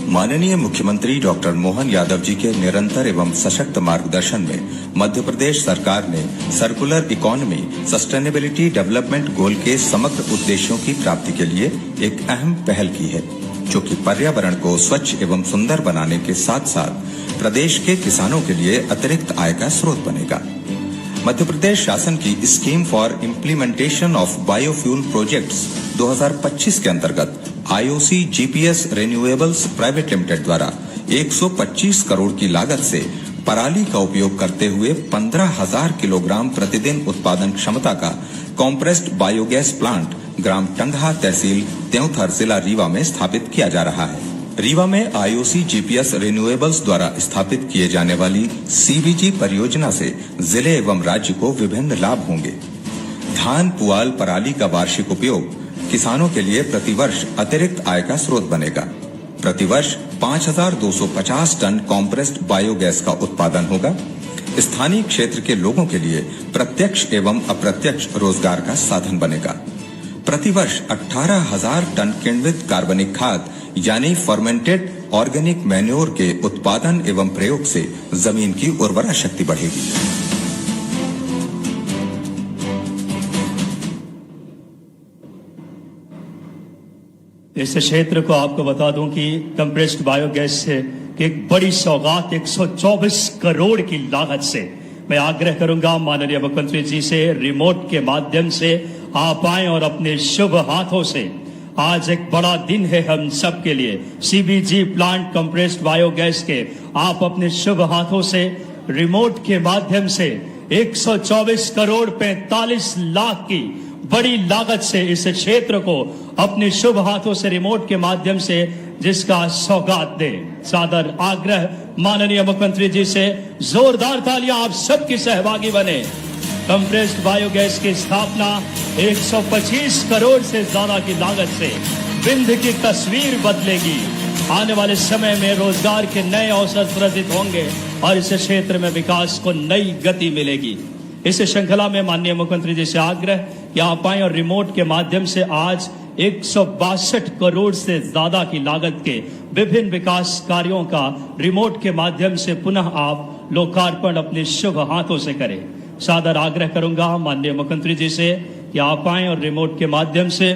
माननीय मुख्यमंत्री डॉक्टर मोहन यादव जी के निरंतर एवं सशक्त मार्गदर्शन में मध्य प्रदेश सरकार ने circular economy sustainability development goal के समग्र उद्देश्यों की प्राप्ति के लिए एक अहम पहल की है, जो कि पर्यावरण को स्वच्छ एवं सुंदर बनाने के साथ साथ प्रदेश के किसानों के लिए अतिरिक्त आय का स्रोत बनेगा। मध्य प्रदेश शासन की scheme for implementation of biofuel projects 2025 के अंतर्गत IOC GPS renewables private limited द्वारा 125 करोड़ की लागत से पराली का उपयोग करते हुए 15,000 किलोग्राम प्रतिदिन उत्पादन क्षमता का कॉम्प्रेस्ड बायोगैस प्लांट ग्राम टंगहा तहसील त्योंथर जिला रीवा में स्थापित किया जा रहा है। रीवा में IOC GPS रिन्यूएबल्स द्वारा स्थापित किए जाने वाली CBG परियोजना से जिले एवं राज्य को विभिन्न लाभ होंगे। धान पुआल पराली का वार्षिक उपयोग किसानों के लिए प्रतिवर्ष अतिरिक्त आय का स्रोत बनेगा। प्रतिवर्ष 5,250 टन कॉम्प्रेस्ड बायोगैस का उत्पादन होगा। स्थानीय क्षेत्र के लोगों के लिए प्रत्यक्ष एवं अप्रत्यक्ष रोजगार का साधन बनेगा। प्रतिवर्ष 18,000 टन किण्वित कार्बनिक खाद यानी फर्मेंटेड ऑर्गेनिक मैन्योर के उत्पादन एवं प्रयोग से जमीन की उर्वरा शक्ति बढ़ेगी। इस क्षेत्र को आपको बता दूं कि कंप्रेस्ड बायोगैस से एक बड़ी सौगात 124 करोड़ की लागत से मैं आग्रह करूंगा माननीय मुख्यमंत्री जी से रिमोट के माध्यम से आप आए और अपने शुभ हाथों से, आज एक बड़ा दिन है हम सब के लिए, सीबीजी प्लांट कंप्रेस्ड बायोगैस के आप अपने शुभ हाथों से रिमोट के माध्यम से 124 करोड़ 45 लाख की बड़ी लागत से इस क्षेत्र को अपने शुभ हाथों से रिमोट के माध्यम से जिसका सौगात दे। सादर आग्रह माननीय मुख्यमंत्री जी से, जोरदार तालियां आप सबकी सहभागी बने। कंप्रेस्ड बायोगैस की स्थापना 125 करोड़ से ज्यादा की लागत से विंध्य की तस्वीर बदलेगी। आने वाले समय में रोजगार के नए अवसर सृजित होंगे और इस क्षेत्र में विकास को नई गति मिलेगी। इस श्रृंखला में माननीय मुख्यमंत्री जी से आग्रह कि आप आए और रिमोट के माध्यम से आज 162 करोड़ से ज्यादा की लागत के विभिन्न विकास कार्यों का रिमोट के माध्यम से पुनः आप लोकार्पण अपने शुभ हाथों से करें। सादर आग्रह करूंगा माननीय मुख्यमंत्री जी से कि आप आए और रिमोट के माध्यम से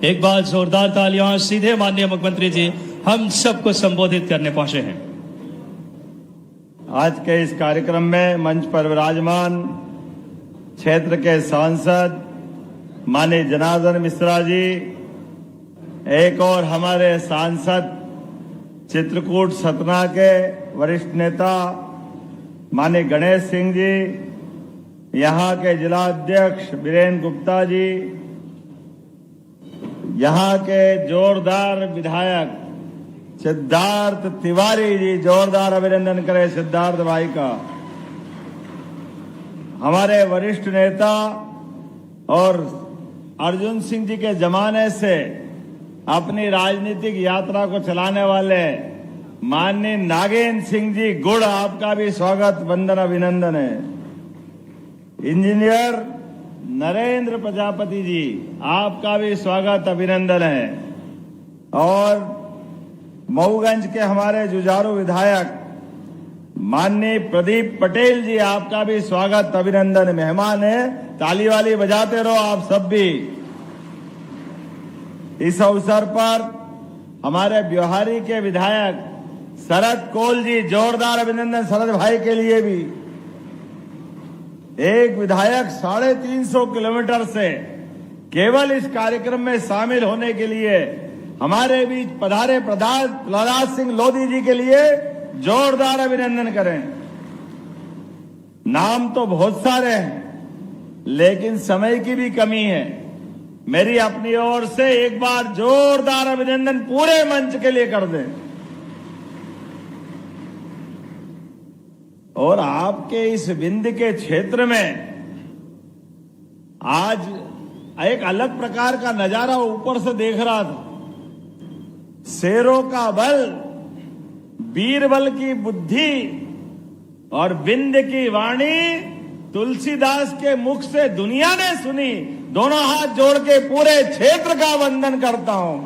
एक बार जोरदार तालियां सीधे माननीय मुख्यमंत्री जी हम सबको संबोधित करने पहुंचे हैं। आज के इस कार्यक्रम में मंच पर विराजमान क्षेत्र के सांसद माननीय जनार्दन मिश्रा जी, एक और हमारे सांसद चित्रकूट सतना के वरिष्ठ नेता माननीय गणेश सिंह जी, यहाँ के जिला अध्यक्ष वीरेंद्र गुप्ता जी, यहाँ के जोरदार विधायक सिद्धार्थ तिवारी जी, जोरदार अभिनंदन करें सिद्धार्थ भाई का। हमारे वरिष्ठ नेता और अर्जुन सिंह जी के जमाने से अपनी राजनीतिक यात्रा को चलाने वाले माननीय नागेंद्र सिंह जी गुड़, आपका भी स्वागत वंदन अभिनंदन है। इंजीनियर नरेंद्र प्रजापति जी, आपका भी स्वागत अभिनंदन है। और मऊगंज के हमारे जुझारू विधायक माननीय प्रदीप पटेल जी, आपका भी स्वागत अभिनंदन। मेहमान है, ताली वाली बजाते रहो आप सब भी। इस अवसर पर हमारे ब्योहारी के विधायक शरद कोल जी, जोरदार अभिनंदन शरद भाई के लिए भी। एक विधायक 350 किलोमीटर से केवल इस कार्यक्रम में शामिल होने के लिए हमारे बीच पधारे प्रहलाद सिंह लोधी जी के लिए जोरदार अभिनंदन करें। नाम तो बहुत सारे हैं लेकिन समय की भी कमी है। मेरी अपनी ओर से एक बार जोरदार अभिनंदन पूरे मंच के लिए कर दें। और आपके इस विंध्य के क्षेत्र में आज एक अलग प्रकार का नजारा ऊपर से देख रहा था। शेरों का बल, बीरबल की बुद्धि और विंध्य की वाणी तुलसीदास के मुख से दुनिया ने सुनी। दोनों हाथ जोड़ के पूरे क्षेत्र का वंदन करता हूं,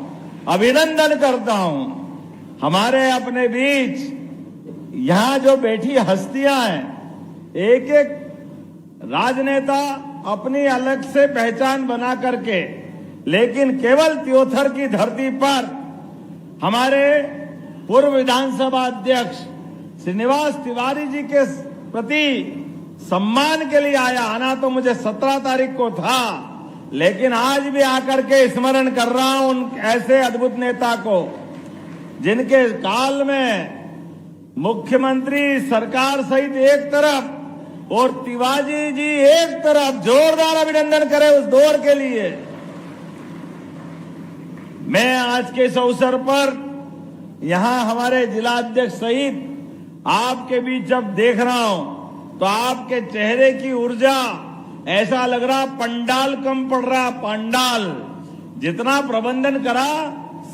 अभिनंदन करता हूं। हमारे अपने बीच यहां जो बैठी हस्तियां हैं, एक एक राजनेता अपनी अलग से पहचान बना करके, लेकिन केवल त्योथर की धरती पर हमारे पूर्व विधानसभा अध्यक्ष श्रीनिवास तिवारी जी के प्रति सम्मान के लिए आया। आना तो मुझे 17 तारीख को था, लेकिन आज भी आकर के स्मरण कर रहा हूं उन ऐसे अद्भुत नेता को जिनके काल में मुख्यमंत्री सरकार सहित एक तरफ और तिवारी जी एक तरफ। जोरदार अभिनंदन करें उस दौर के लिए। मैं आज के इस अवसर पर यहां हमारे जिला अध्यक्ष सहित आपके बीच जब देख रहा हूं तो आपके चेहरे की ऊर्जा ऐसा लग रहा पंडाल कम पड़ रहा। पंडाल जितना प्रबंधन करा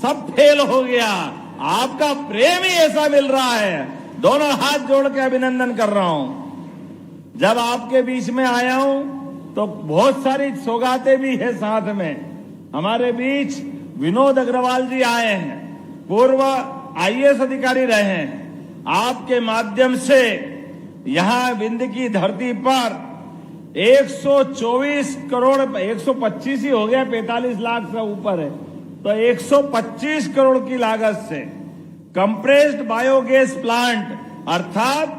सब फेल हो गया। आपका प्रेम ही ऐसा मिल रहा है। दोनों हाथ जोड़ के अभिनंदन कर रहा हूं। जब आपके बीच में आया हूं तो बहुत सारी सौगातें भी है साथ में। हमारे बीच विनोद अग्रवाल जी आए हैं, पूर्व IAS अधिकारी रहे हैं। आपके माध्यम से यहां विंध्य की धरती पर 124 करोड़ 125 ही हो गया, 45 लाख से ऊपर है। तो 125 करोड़ की लागत से कंप्रेस्ड बायोगैस प्लांट, अर्थात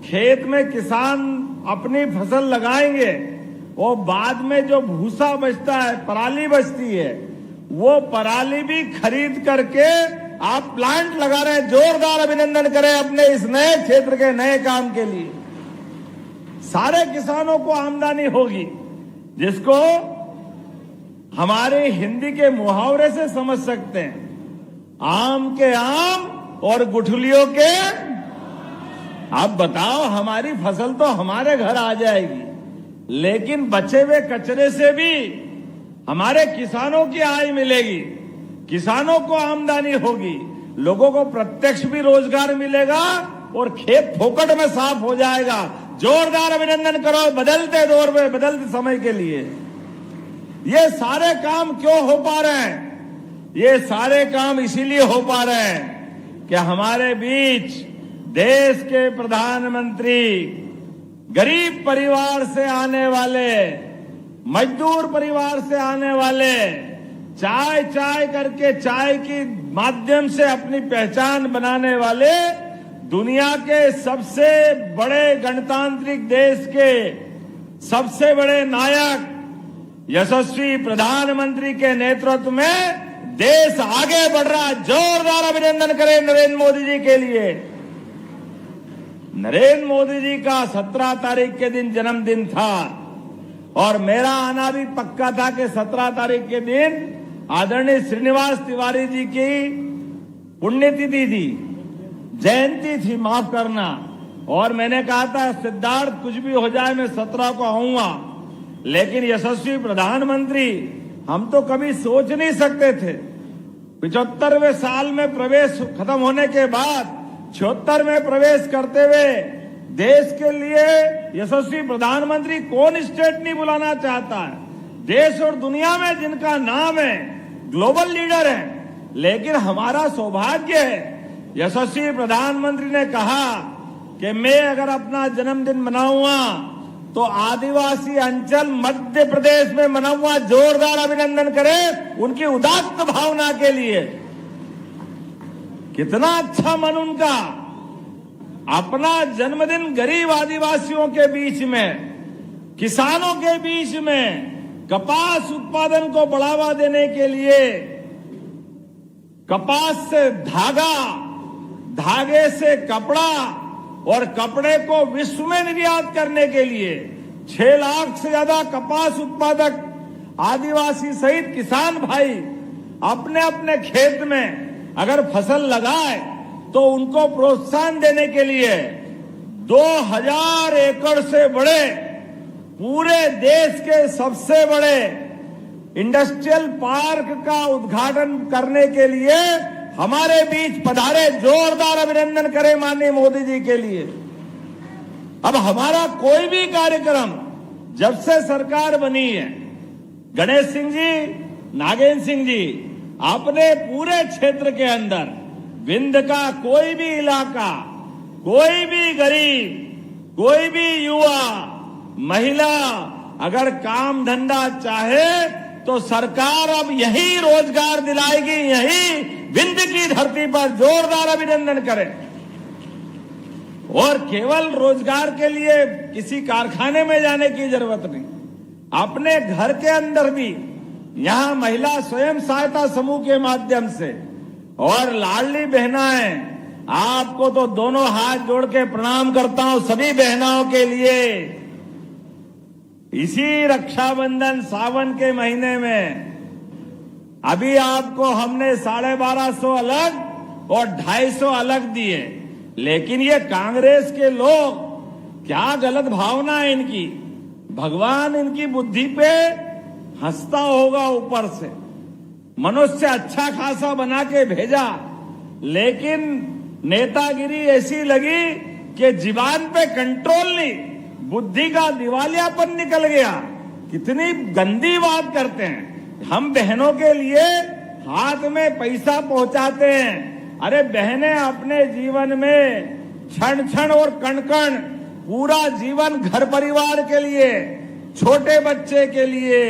खेत में किसान अपनी फसल लगाएंगे और बाद में जो भूसा बचता है, पराली बचती है, वो पराली भी खरीद करके आप प्लांट लगा रहे हैं। जोरदार अभिनंदन करें अपने इस नए क्षेत्र के नए काम के लिए। सारे किसानों को आमदनी होगी, जिसको हमारे हिंदी के मुहावरे से समझ सकते हैं, आम के आम और गुठलियों के। अब बताओ, हमारी फसल तो हमारे घर आ जाएगी, लेकिन बचे हुए कचरे से भी हमारे किसानों की आय मिलेगी, किसानों को आमदनी होगी, लोगों को प्रत्यक्ष भी रोजगार मिलेगा और खेत फोकट में साफ हो जाएगा। जोरदार अभिनंदन करो बदलते दौर में, बदलते समय के लिए। ये सारे काम क्यों हो पा रहे हैं? ये सारे काम इसीलिए हो पा रहे हैं कि हमारे बीच देश के प्रधानमंत्री गरीब परिवार से आने वाले, मजदूर परिवार से आने वाले, चाय चाय करके चाय की माध्यम से अपनी पहचान बनाने वाले, दुनिया के सबसे बड़े गणतांत्रिक देश के सबसे बड़े नायक यशस्वी प्रधानमंत्री के नेतृत्व में देश आगे बढ़ रहा है। जोरदार अभिनंदन करें नरेंद्र मोदी जी के लिए। नरेंद्र मोदी जी का 17 तारीख के दिन जन्मदिन था और मेरा आना भी पक्का था कि 17 तारीख के दिन आदरणीय श्रीनिवास तिवारी जी की पुण्यतिथि थी, जयंती थी, माफ करना। और मैंने कहा था सिद्धार्थ कुछ भी हो जाए मैं 17 को आऊंगा, लेकिन यशस्वी प्रधानमंत्री हम तो कभी सोच नहीं सकते थे। 75वें साल में प्रवेश खत्म होने के बाद 76 में प्रवेश करते हुए देश के लिए यशस्वी प्रधानमंत्री कौन स्टेट नहीं बुलाना चाहता है। देश और दुनिया में जिनका नाम है, ग्लोबल लीडर है, लेकिन हमारा सौभाग्य है यशस्वी प्रधानमंत्री ने कहा कि मैं अगर अपना जन्मदिन मनाऊंगा तो आदिवासी अंचल मध्य प्रदेश में मनाऊंगा। जोरदार अभिनंदन करें उनकी उदात्त भावना के लिए। कितना अच्छा मन उनका। अपना जन्मदिन गरीब आदिवासियों के बीच में, किसानों के बीच में कपास उत्पादन को बढ़ावा देने के लिए, कपास से धागा, धागे से कपड़ा और कपड़े को विश्व में निर्यात करने के लिए 6 लाख से ज्यादा कपास उत्पादक आदिवासी सहित किसान भाई अपने अपने खेत में अगर फसल लगाए तो उनको प्रोत्साहन देने के लिए 2000 एकड़ से बड़े, पूरे देश के सबसे बड़े इंडस्ट्रियल पार्क का उद्घाटन करने के लिए हमारे बीच पधारे। जोरदार अभिनंदन करें माननीय मोदी जी के लिए। अब हमारा कोई भी कार्यक्रम जब से सरकार बनी है, गणेश सिंह जी, नागेंद्र सिंह जी, अपने पूरे क्षेत्र के अंदर विंध्य का कोई भी इलाका, कोई भी गरीब, कोई भी युवा, महिला अगर काम धंधा चाहे तो सरकार अब यही रोजगार दिलाएगी, यही विंध्य की धरती पर। जोरदार अभिनंदन करें। और केवल रोजगार के लिए किसी कारखाने में जाने की जरूरत नहीं, अपने घर के अंदर भी यहां महिला स्वयं सहायता समूह के माध्यम से और लाडली बहनाएं, आपको तो दोनों हाथ जोड़ के प्रणाम करता हूं सभी बहनाओं के लिए। इसी रक्षाबंधन सावन के महीने में अभी आपको हमने 1250 अलग और 250 अलग दिए, लेकिन ये कांग्रेस के लोग, क्या गलत भावना है इनकी। भगवान इनकी बुद्धि पे हंसता होगा ऊपर से, मनुष्य अच्छा खासा बना के भेजा, लेकिन नेतागिरी ऐसी लगी कि जीवान पे कंट्रोल नहीं, बुद्धि का दिवालियापन निकल गया। कितनी गंदी बात करते हैं। हम बहनों के लिए हाथ में पैसा पहुंचाते हैं। अरे बहनें अपने जीवन में क्षण क्षण और कण कण पूरा जीवन घर परिवार के लिए, छोटे बच्चे के लिए,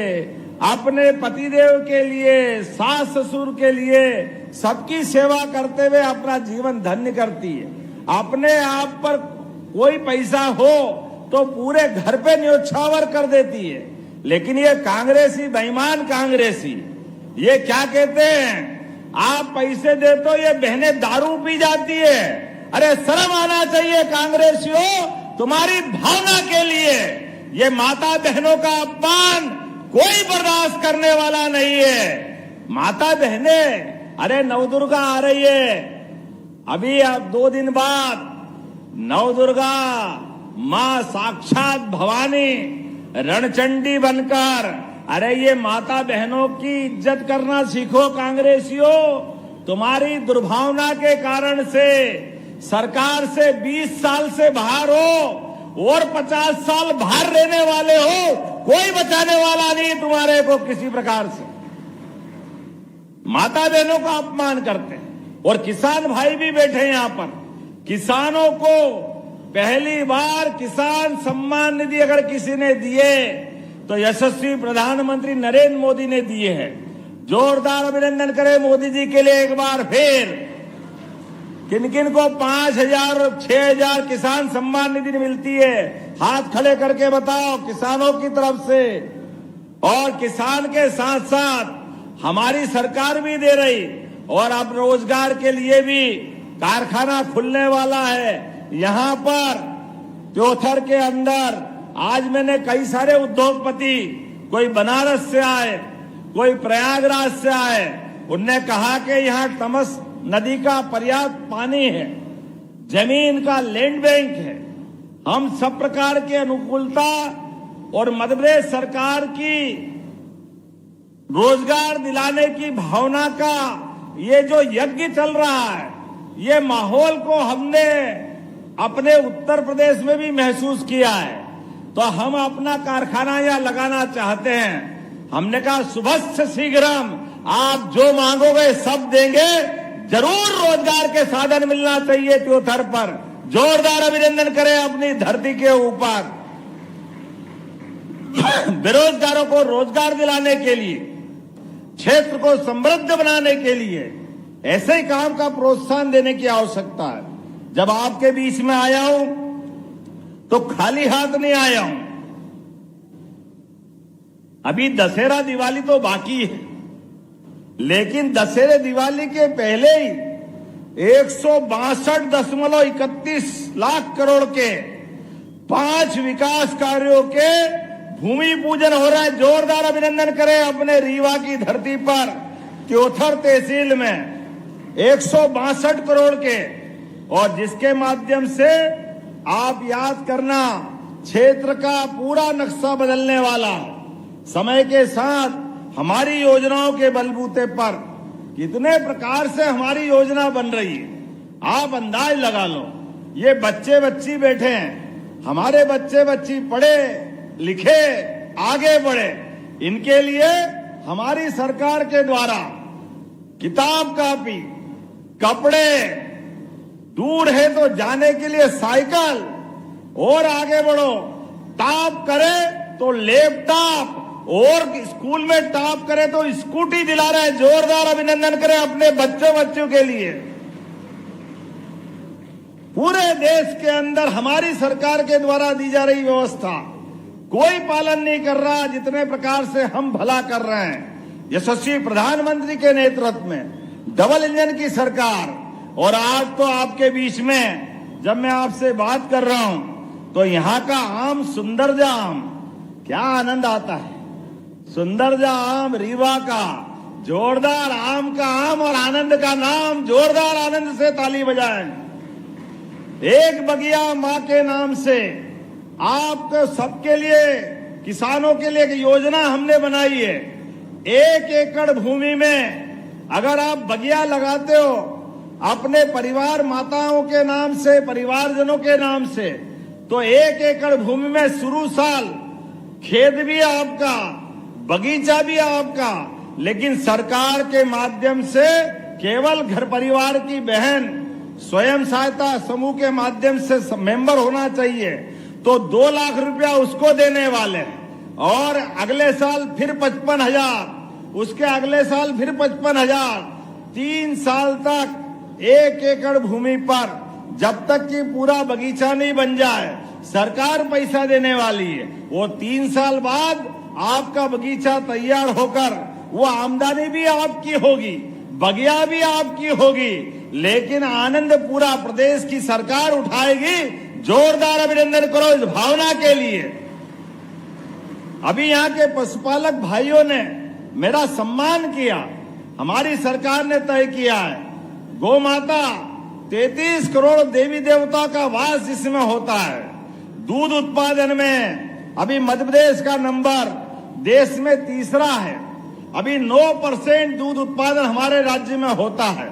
अपने पतिदेव के लिए, सास ससुर के लिए सबकी सेवा करते हुए अपना जीवन धन्य करती है। अपने आप पर कोई पैसा हो तो पूरे घर पे न्योछावर कर देती है। लेकिन ये कांग्रेसी, बेईमान कांग्रेसी, ये क्या कहते हैं, आप पैसे दे तो ये बहनें दारू पी जाती है। अरे शर्म आना चाहिए कांग्रेसियों, तुम्हारी भावना के लिए ये माता बहनों का अपमान कोई बर्दाश्त करने वाला नहीं है। माता बहनें, अरे नवदुर्गा आ रही है, अभी अब 2 दिन बाद नवदुर्गा मां साक्षात भवानी रणचंडी बनकर, अरे ये माता बहनों की इज्जत करना सीखो कांग्रेसियों। तुम्हारी दुर्भावना के कारण से सरकार से 20 साल से बाहर हो और 50 साल बाहर रहने वाले हो, कोई बचाने वाला नहीं तुम्हारे को किसी प्रकार से। माता बहनों का अपमान करते हैं। और किसान भाई भी बैठे यहां पर, किसानों को पहली बार किसान सम्मान निधि अगर किसी ने दिए तो यशस्वी प्रधानमंत्री नरेंद्र मोदी ने दिए हैं। जोरदार अभिनंदन करें मोदी जी के लिए एक बार फिर। किन किन को 5,000 और 6,000 किसान सम्मान निधि मिलती है, हाथ खड़े करके बताओ किसानों की तरफ से। और किसान के साथ साथ हमारी सरकार भी दे रही, और अब रोजगार के लिए भी कारखाना खुलने वाला है यहां पर त्योथर के अंदर। आज मैंने कई सारे उद्योगपति, कोई बनारस से आए, कोई प्रयागराज से आए, उनने कहा कि यहाँ तमस नदी का पर्याप्त पानी है, जमीन का लैंड बैंक है, हम सब प्रकार की अनुकूलता और मध्य प्रदेश सरकार की रोजगार दिलाने की भावना का ये जो यज्ञ चल रहा है, ये माहौल को हमने अपने उत्तर प्रदेश में भी महसूस किया है। तो हम अपना कारखाना यहाँ लगाना चाहते हैं। हमने कहा शुभस्य शीघ्रम, आप जो मांगोगे सब देंगे, जरूर रोजगार के साधन मिलना चाहिए त्योथर पर। जोरदार अभिनंदन करें अपनी धरती के ऊपर। बेरोजगारों को रोजगार दिलाने के लिए, क्षेत्र को समृद्ध बनाने के लिए ऐसे ही काम का प्रोत्साहन देने की आवश्यकता है। जब आपके बीच में आया हूं तो खाली हाथ नहीं आया हूं। अभी दशहरा दिवाली तो बाकी है, लेकिन दशहरे दिवाली के पहले ही 162.31 लाख करोड़ के 5 विकास कार्यों के भूमि पूजन हो रहा है। जोरदार अभिनंदन करें अपने रीवा की धरती पर त्योथर तहसील में 162 करोड़ के, और जिसके माध्यम से आप याद करना क्षेत्र का पूरा नक्शा बदलने वाला। समय के साथ हमारी योजनाओं के बलबूते पर कितने प्रकार से हमारी योजना बन रही है, आप अंदाज लगा लो। ये बच्चे बच्ची बैठे हैं, हमारे बच्चे बच्ची पढ़े लिखे आगे बढ़े, इनके लिए हमारी सरकार के द्वारा किताब कॉपी, कपड़े, दूर है तो जाने के लिए साइकिल, और आगे बढ़ो, टॉप करे तो लैपटॉप, और स्कूल में टॉप करे तो स्कूटी दिला रहे हैं। जोरदार अभिनंदन करें अपने बच्चों के लिए। पूरे देश के अंदर हमारी सरकार के द्वारा दी जा रही व्यवस्था कोई पालन नहीं कर रहा, जितने प्रकार से हम भला कर रहे हैं। यशस्वी प्रधानमंत्री के नेतृत्व में डबल इंजन की सरकार, और आज तो आपके बीच में जब मैं आपसे बात कर रहा हूं तो यहाँ का आम सुंदरजा आम, क्या आनंद आता है। सुंदरजा आम रीवा का, जोरदार आम का आम और आनंद का नाम, जोरदार आनंद से ताली बजाएं। एक बगिया मां के नाम से आपको सबके लिए, किसानों के लिए एक योजना हमने बनाई है। 1 एकड़ भूमि में अगर आप बगिया लगाते हो अपने परिवार माताओं के नाम से, परिवारजनों के नाम से, तो 1 एकड़ भूमि में शुरू साल खेत भी आपका, बगीचा भी आपका, लेकिन सरकार के माध्यम से केवल घर परिवार की बहन स्वयं सहायता समूह के माध्यम से मेंबर होना चाहिए, तो 2 लाख रुपया उसको देने वाले हैं। और अगले साल फिर 55,000, उसके अगले साल फिर 55,000। 3 साल तक 1 एकड़ भूमि पर जब तक कि पूरा बगीचा नहीं बन जाए सरकार पैसा देने वाली है। वो 3 साल बाद आपका बगीचा तैयार होकर वो आमदनी भी आपकी होगी, बगिया भी आपकी होगी, लेकिन आनंद पूरा प्रदेश की सरकार उठाएगी। जोरदार अभिनंदन करो इस भावना के लिए। अभी यहाँ के पशुपालक भाइयों ने मेरा सम्मान किया। हमारी सरकार ने तय किया है गौ माता 33 करोड़ देवी देवता का वास इसमें होता है। दूध उत्पादन में अभी मध्य प्रदेश का नंबर देश में तीसरा है। अभी 9% दूध उत्पादन हमारे राज्य में होता है।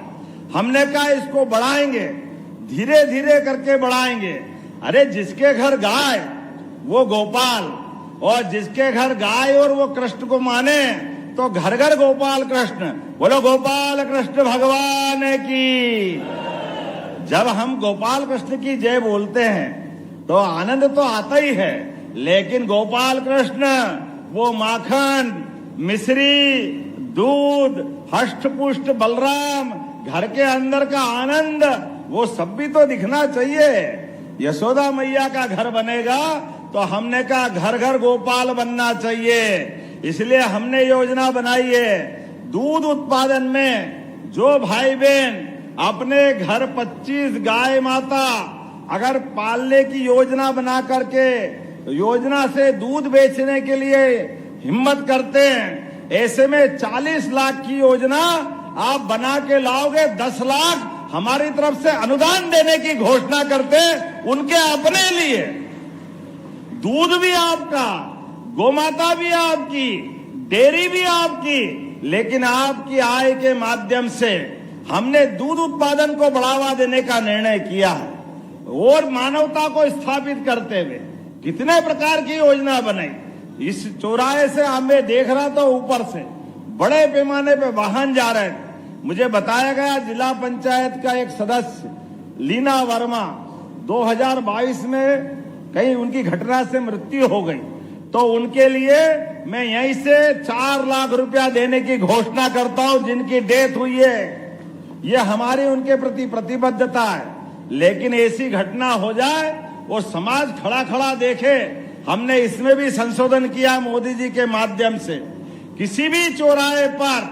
हमने कहा इसको बढ़ाएंगे, धीरे धीरे करके बढ़ाएंगे। अरे जिसके घर गाय वो गोपाल, और जिसके घर गाय और वो कृष्ण को माने तो घर घर गोपाल कृष्ण। बोलो गोपाल कृष्ण भगवान की। जब हम गोपाल कृष्ण की जय बोलते हैं तो आनंद तो आता ही है, लेकिन गोपाल कृष्ण वो माखन, मिश्री, दूध, हष्ट पुष्ट बलराम, घर के अंदर का आनंद, वो सब भी तो दिखना चाहिए। यशोदा मैया का घर बनेगा तो हमने कहा घर घर गोपाल बनना चाहिए। इसलिए हमने योजना बनाई है दूध उत्पादन में जो भाई बहन अपने घर 25 गाय माता अगर पालने की योजना बना करके योजना से दूध बेचने के लिए हिम्मत करते हैं, ऐसे में 40 लाख की योजना आप बना के लाओगे। 10 लाख हमारी तरफ से अनुदान देने की घोषणा करते उनके अपने लिए। दूध भी आपका, गोमाता भी आपकी, डेयरी भी आपकी, लेकिन आपकी आय के माध्यम से हमने दूध उत्पादन को बढ़ावा देने का निर्णय किया है। और मानवता को स्थापित करते हुए कितने प्रकार की योजना बनाई। इस चौराहे से मैं देख रहा था ऊपर से बड़े पैमाने पे वाहन जा रहे थे। मुझे बताया गया जिला पंचायत का एक सदस्य लीना वर्मा 2022 में कहीं उनकी घटना से मृत्यु हो गई, तो उनके लिए मैं यहीं से 4 लाख रुपया देने की घोषणा करता हूं। जिनकी डेथ हुई है, ये हमारी उनके प्रति प्रतिबद्धता है। लेकिन ऐसी घटना हो जाए वो समाज खड़ा खड़ा देखे, हमने इसमें भी संशोधन किया मोदी जी के माध्यम से। किसी भी चौराहे पर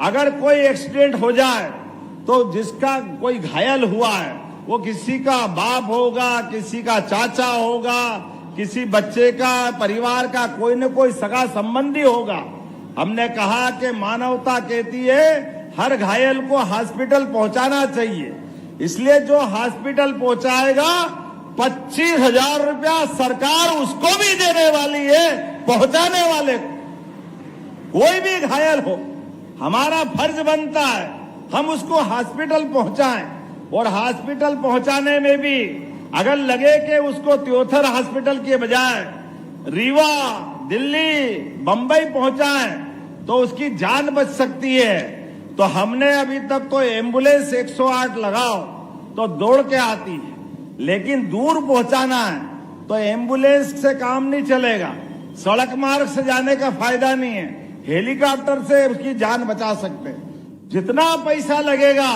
अगर कोई एक्सीडेंट हो जाए तो जिसका कोई घायल हुआ है वो किसी का बाप होगा, किसी का चाचा होगा, किसी बच्चे का, परिवार का कोई न कोई सगा संबंधी होगा। हमने कहा कि मानवता कहती है हर घायल को हॉस्पिटल पहुंचाना चाहिए। इसलिए जो हॉस्पिटल पहुंचाएगा 25,000 रुपया सरकार उसको भी देने वाली है। पहुंचाने वाले कोई भी घायल हो, हमारा फर्ज बनता है हम उसको हॉस्पिटल पहुंचाएं। और हॉस्पिटल पहुंचाने में भी अगर लगे कि उसको त्योथर हॉस्पिटल के बजाय रीवा, दिल्ली, बंबई पहुंचाएं तो उसकी जान बच सकती है। तो हमने अभी तक तो एम्बुलेंस 108 लगाओ तो दौड़ के आती है, लेकिन दूर पहुंचाना है तो एम्बुलेंस से काम नहीं चलेगा। सड़क मार्ग से जाने का फायदा नहीं है, हेलीकॉप्टर से उसकी जान बचा सकते हैं। जितना पैसा लगेगा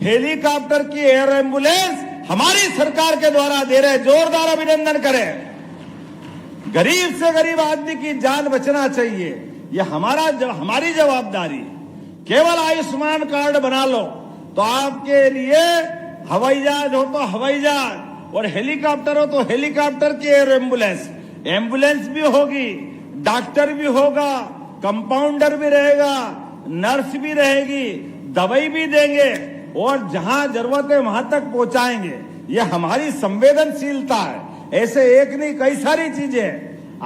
हेलीकॉप्टर की एयर एम्बुलेंस हमारी सरकार के द्वारा दे रहे। जोरदार अभिनंदन करें। गरीब से गरीब आदमी की जान बचना चाहिए, ये हमारी जवाबदारी है। केवल आयुष्मान कार्ड बना लो तो आपके लिए हवाई जहाज हो तो हवाई जहाज, और हेलीकॉप्टर हो तो हेलीकॉप्टर की एयर एम्बुलेंस भी होगी, डॉक्टर भी होगा, कंपाउंडर भी रहेगा, नर्स भी रहेगी, दवाई भी देंगे और जहां जरूरत है वहां तक पहुंचाएंगे। ये हमारी संवेदनशीलता है। ऐसे एक नहीं कई सारी चीजें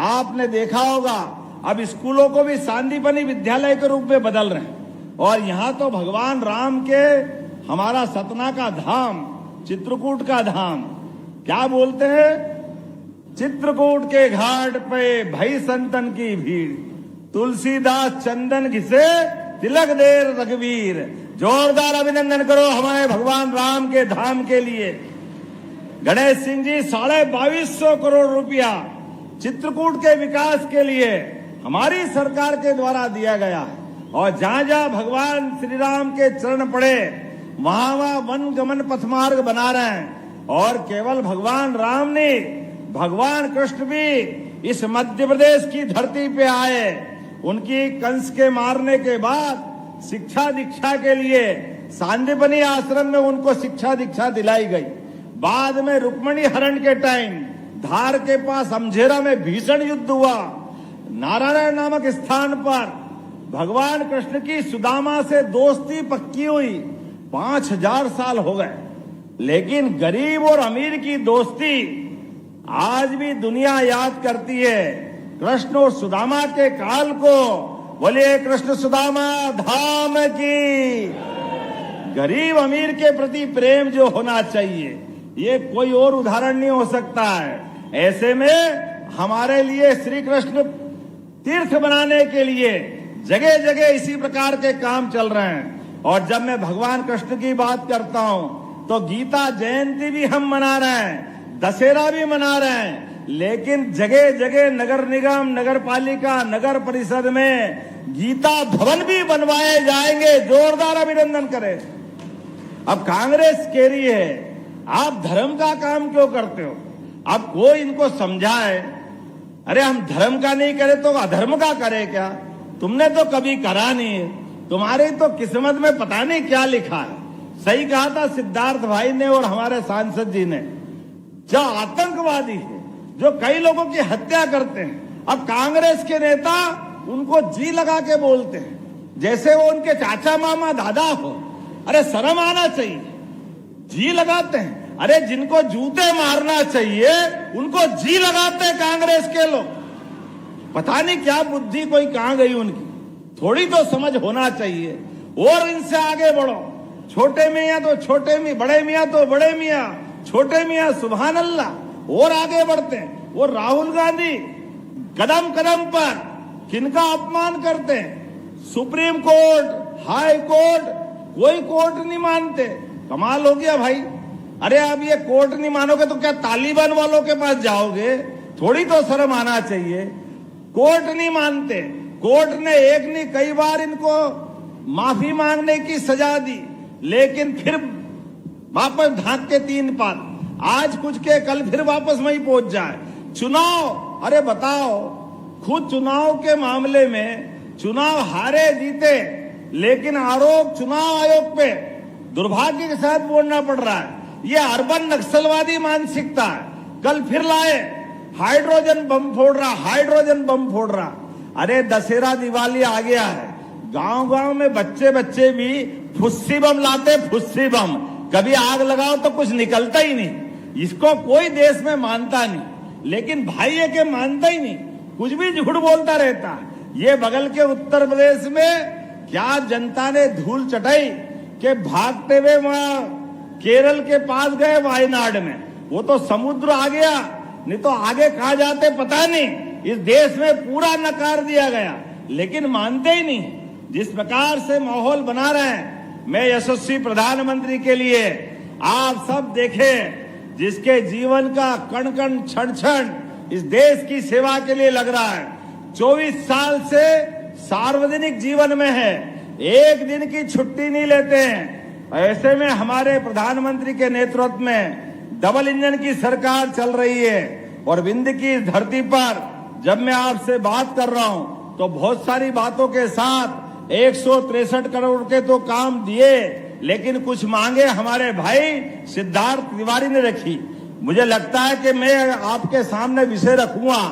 आपने देखा होगा। अब स्कूलों को भी सांदीपनी विद्यालय के रूप में बदल रहे हैं। और यहाँ तो भगवान राम के हमारा सतना का धाम, चित्रकूट का धाम, क्या बोलते हैं, चित्रकूट के घाट पे भई संतन की भीड़, तुलसीदास चंदन घिसे तिलक दे रघुवीर। जोरदार अभिनंदन करो हमारे भगवान राम के धाम के लिए। गणेश सिंह जी 2250 करोड़ रुपया चित्रकूट के विकास के लिए हमारी सरकार के द्वारा दिया गया। और जहां जहां भगवान श्री राम के चरण पड़े वहां वहां वन गमन पथमार्ग बना रहे हैं। और केवल भगवान राम नहीं, भगवान कृष्ण भी इस मध्य प्रदेश की धरती पे आए। उनकी कंस के मारने के बाद शिक्षा दीक्षा के लिए सांदीपनि आश्रम में उनको शिक्षा दीक्षा दिलाई गई। बाद में रुक्मणी हरण के टाइम धार के पास अमझेरा में भीषण युद्ध हुआ। नारायण नामक स्थान पर भगवान कृष्ण की सुदामा से दोस्ती पक्की हुई। 5000 साल हो गए, लेकिन गरीब और अमीर की दोस्ती आज भी दुनिया याद करती है। कृष्ण और सुदामा के काल को बोलिए कृष्ण सुदामा धाम की। गरीब अमीर के प्रति प्रेम जो होना चाहिए, ये कोई और उदाहरण नहीं हो सकता है। ऐसे में हमारे लिए श्री कृष्ण तीर्थ बनाने के लिए जगह जगह इसी प्रकार के काम चल रहे हैं। और जब मैं भगवान कृष्ण की बात करता हूं तो गीता जयंती भी हम मना रहे हैं, दशहरा भी मना रहे हैं, लेकिन जगह जगह नगर निगम, नगर पालिका, नगर परिषद में गीता भवन भी बनवाए जाएंगे। जोरदार अभिनंदन करें। अब कांग्रेस कह रही है आप धर्म का काम क्यों करते हो? अब कोई इनको समझाए, अरे हम धर्म का नहीं करे तो अधर्म का करे क्या? तुमने तो कभी करा नहीं, तुम्हारी तो किस्मत में पता नहीं क्या लिखा है। सही कहा था सिद्धार्थ भाई ने और हमारे सांसद जी ने। जो आतंकवादी है, जो कई लोगों की हत्या करते हैं, अब कांग्रेस के नेता उनको जी लगा के बोलते हैं जैसे वो उनके चाचा मामा दादा हो। अरे शर्म आना चाहिए, जी लगाते हैं। अरे जिनको जूते मारना चाहिए उनको जी लगाते हैं कांग्रेस के लोग। पता नहीं क्या बुद्धि कोई कहां गई उनकी, थोड़ी तो समझ होना चाहिए। और इनसे आगे बढ़ो, छोटे मियाँ तो छोटे मियाँ, बड़े मियाँ तो बड़े मियाँ, छोटे मियाँ सुभान अल्लाह। और आगे बढ़ते हैं। वो राहुल गांधी कदम कदम पर किनका अपमान करते हैं? सुप्रीम कोर्ट, हाई कोर्ट, कोई कोर्ट नहीं मानते। कमाल हो गया भाई। अरे अब ये कोर्ट नहीं मानोगे तो क्या तालिबान वालों के पास जाओगे? थोड़ी तो शर्म आना चाहिए। कोर्ट नहीं मानते, कोर्ट ने एक नहीं कई बार इनको माफी मांगने की सजा दी, लेकिन फिर वापस ढांक के 3 पाल। आज कुछ के कल फिर वापस वहीं पहुंच जाए। चुनाव, अरे बताओ, खुद चुनाव के मामले में चुनाव हारे जीते, लेकिन आरोप चुनाव आयोग पे दुर्भाग्य के साथ बोलना पड़ रहा है। ये अर्बन नक्सलवादी मानसिकता है। कल फिर लाए हाइड्रोजन बम फोड़ रहा, हाइड्रोजन बम फोड़ रहा। अरे दशहरा दिवाली आ गया है, गांव गांव में बच्चे बच्चे भी फुस्सी बम लाते, फुस्सी बम। कभी आग लगाओ तो कुछ निकलता ही नहीं। इसको कोई देश में मानता नहीं, लेकिन भाई ये के मानता ही नहीं, कुछ भी झूठ बोलता रहता। ये बगल के उत्तर प्रदेश में क्या जनता ने धूल चटाई के भागते हुए वहां केरल के पास गए वायनाड में। वो तो समुद्र आ गया, नहीं तो आगे कहा जाते पता नहीं। इस देश में पूरा नकार दिया गया, लेकिन मानते ही नहीं। जिस प्रकार से माहौल बना रहे हैं, मैं यशस्वी प्रधानमंत्री के लिए आप सब देखें, जिसके जीवन का कण कण क्षण क्षण इस देश की सेवा के लिए लग रहा है। 24 साल से सार्वजनिक जीवन में है, एक दिन की छुट्टी नहीं लेते हैं। ऐसे में हमारे प्रधानमंत्री के नेतृत्व में डबल इंजन की सरकार चल रही है। और विंध्य की धरती पर जब मैं आपसे बात कर रहा हूं तो बहुत सारी बातों के साथ 163 करोड़ के तो काम दिए, लेकिन कुछ मांगे हमारे भाई सिद्धार्थ तिवारी ने रखी। मुझे लगता है कि मैं आपके सामने विषय रखूंगा,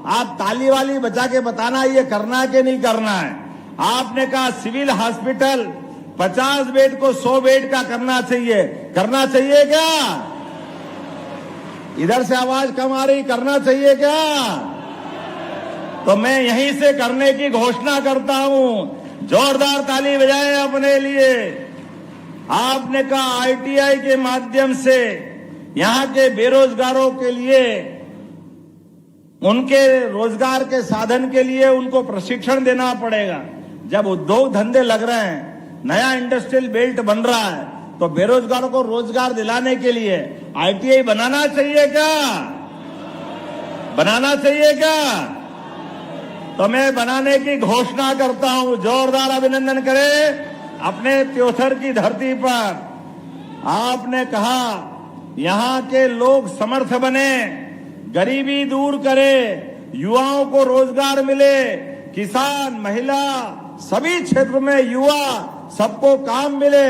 आप ताली वाली बजा के बताना ये करना है कि नहीं करना है। आपने कहा सिविल हॉस्पिटल 50 बेड को 100 बेड का करना चाहिए, करना चाहिए क्या? इधर से आवाज कम आ रही, करना चाहिए क्या? तो मैं यहीं से करने की घोषणा करता हूं। जोरदार ताली बजाएं अपने लिए। आपने कहा ITI के माध्यम से यहां के बेरोजगारों के लिए, उनके रोजगार के साधन के लिए उनको प्रशिक्षण देना पड़ेगा। जब उद्योग धंधे लग रहे हैं, नया इंडस्ट्रियल बेल्ट बन रहा है, तो बेरोजगारों को रोजगार दिलाने के लिए ITI बनाना चाहिए क्या? बनाना चाहिए क्या? तो मैं बनाने की घोषणा करता हूं। जोरदार अभिनंदन करें अपने त्योथर की धरती पर। आपने कहा यहां के लोग समर्थ बने, गरीबी दूर करे, युवाओं को रोजगार मिले, किसान, महिला, सभी क्षेत्र में युवा सबको काम मिले,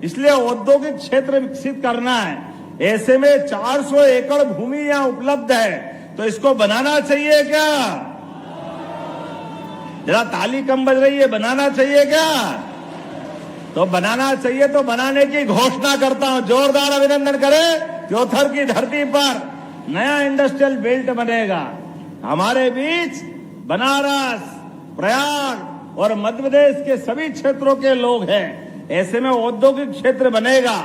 इसलिए औद्योगिक क्षेत्र विकसित करना है। ऐसे में 400 एकड़ भूमि यहां उपलब्ध है, तो इसको बनाना चाहिए क्या? जरा ताली कम बज रही है, बनाना चाहिए क्या? तो बनाना चाहिए, तो बनाने की घोषणा करता हूं। जोरदार अभिनंदन करें। त्योथर की धरती पर नया इंडस्ट्रियल बेल्ट बनेगा। हमारे बीच बनारस, प्रयाग और मध्य प्रदेश के सभी क्षेत्रों के लोग हैं। ऐसे में औद्योगिक क्षेत्र बनेगा।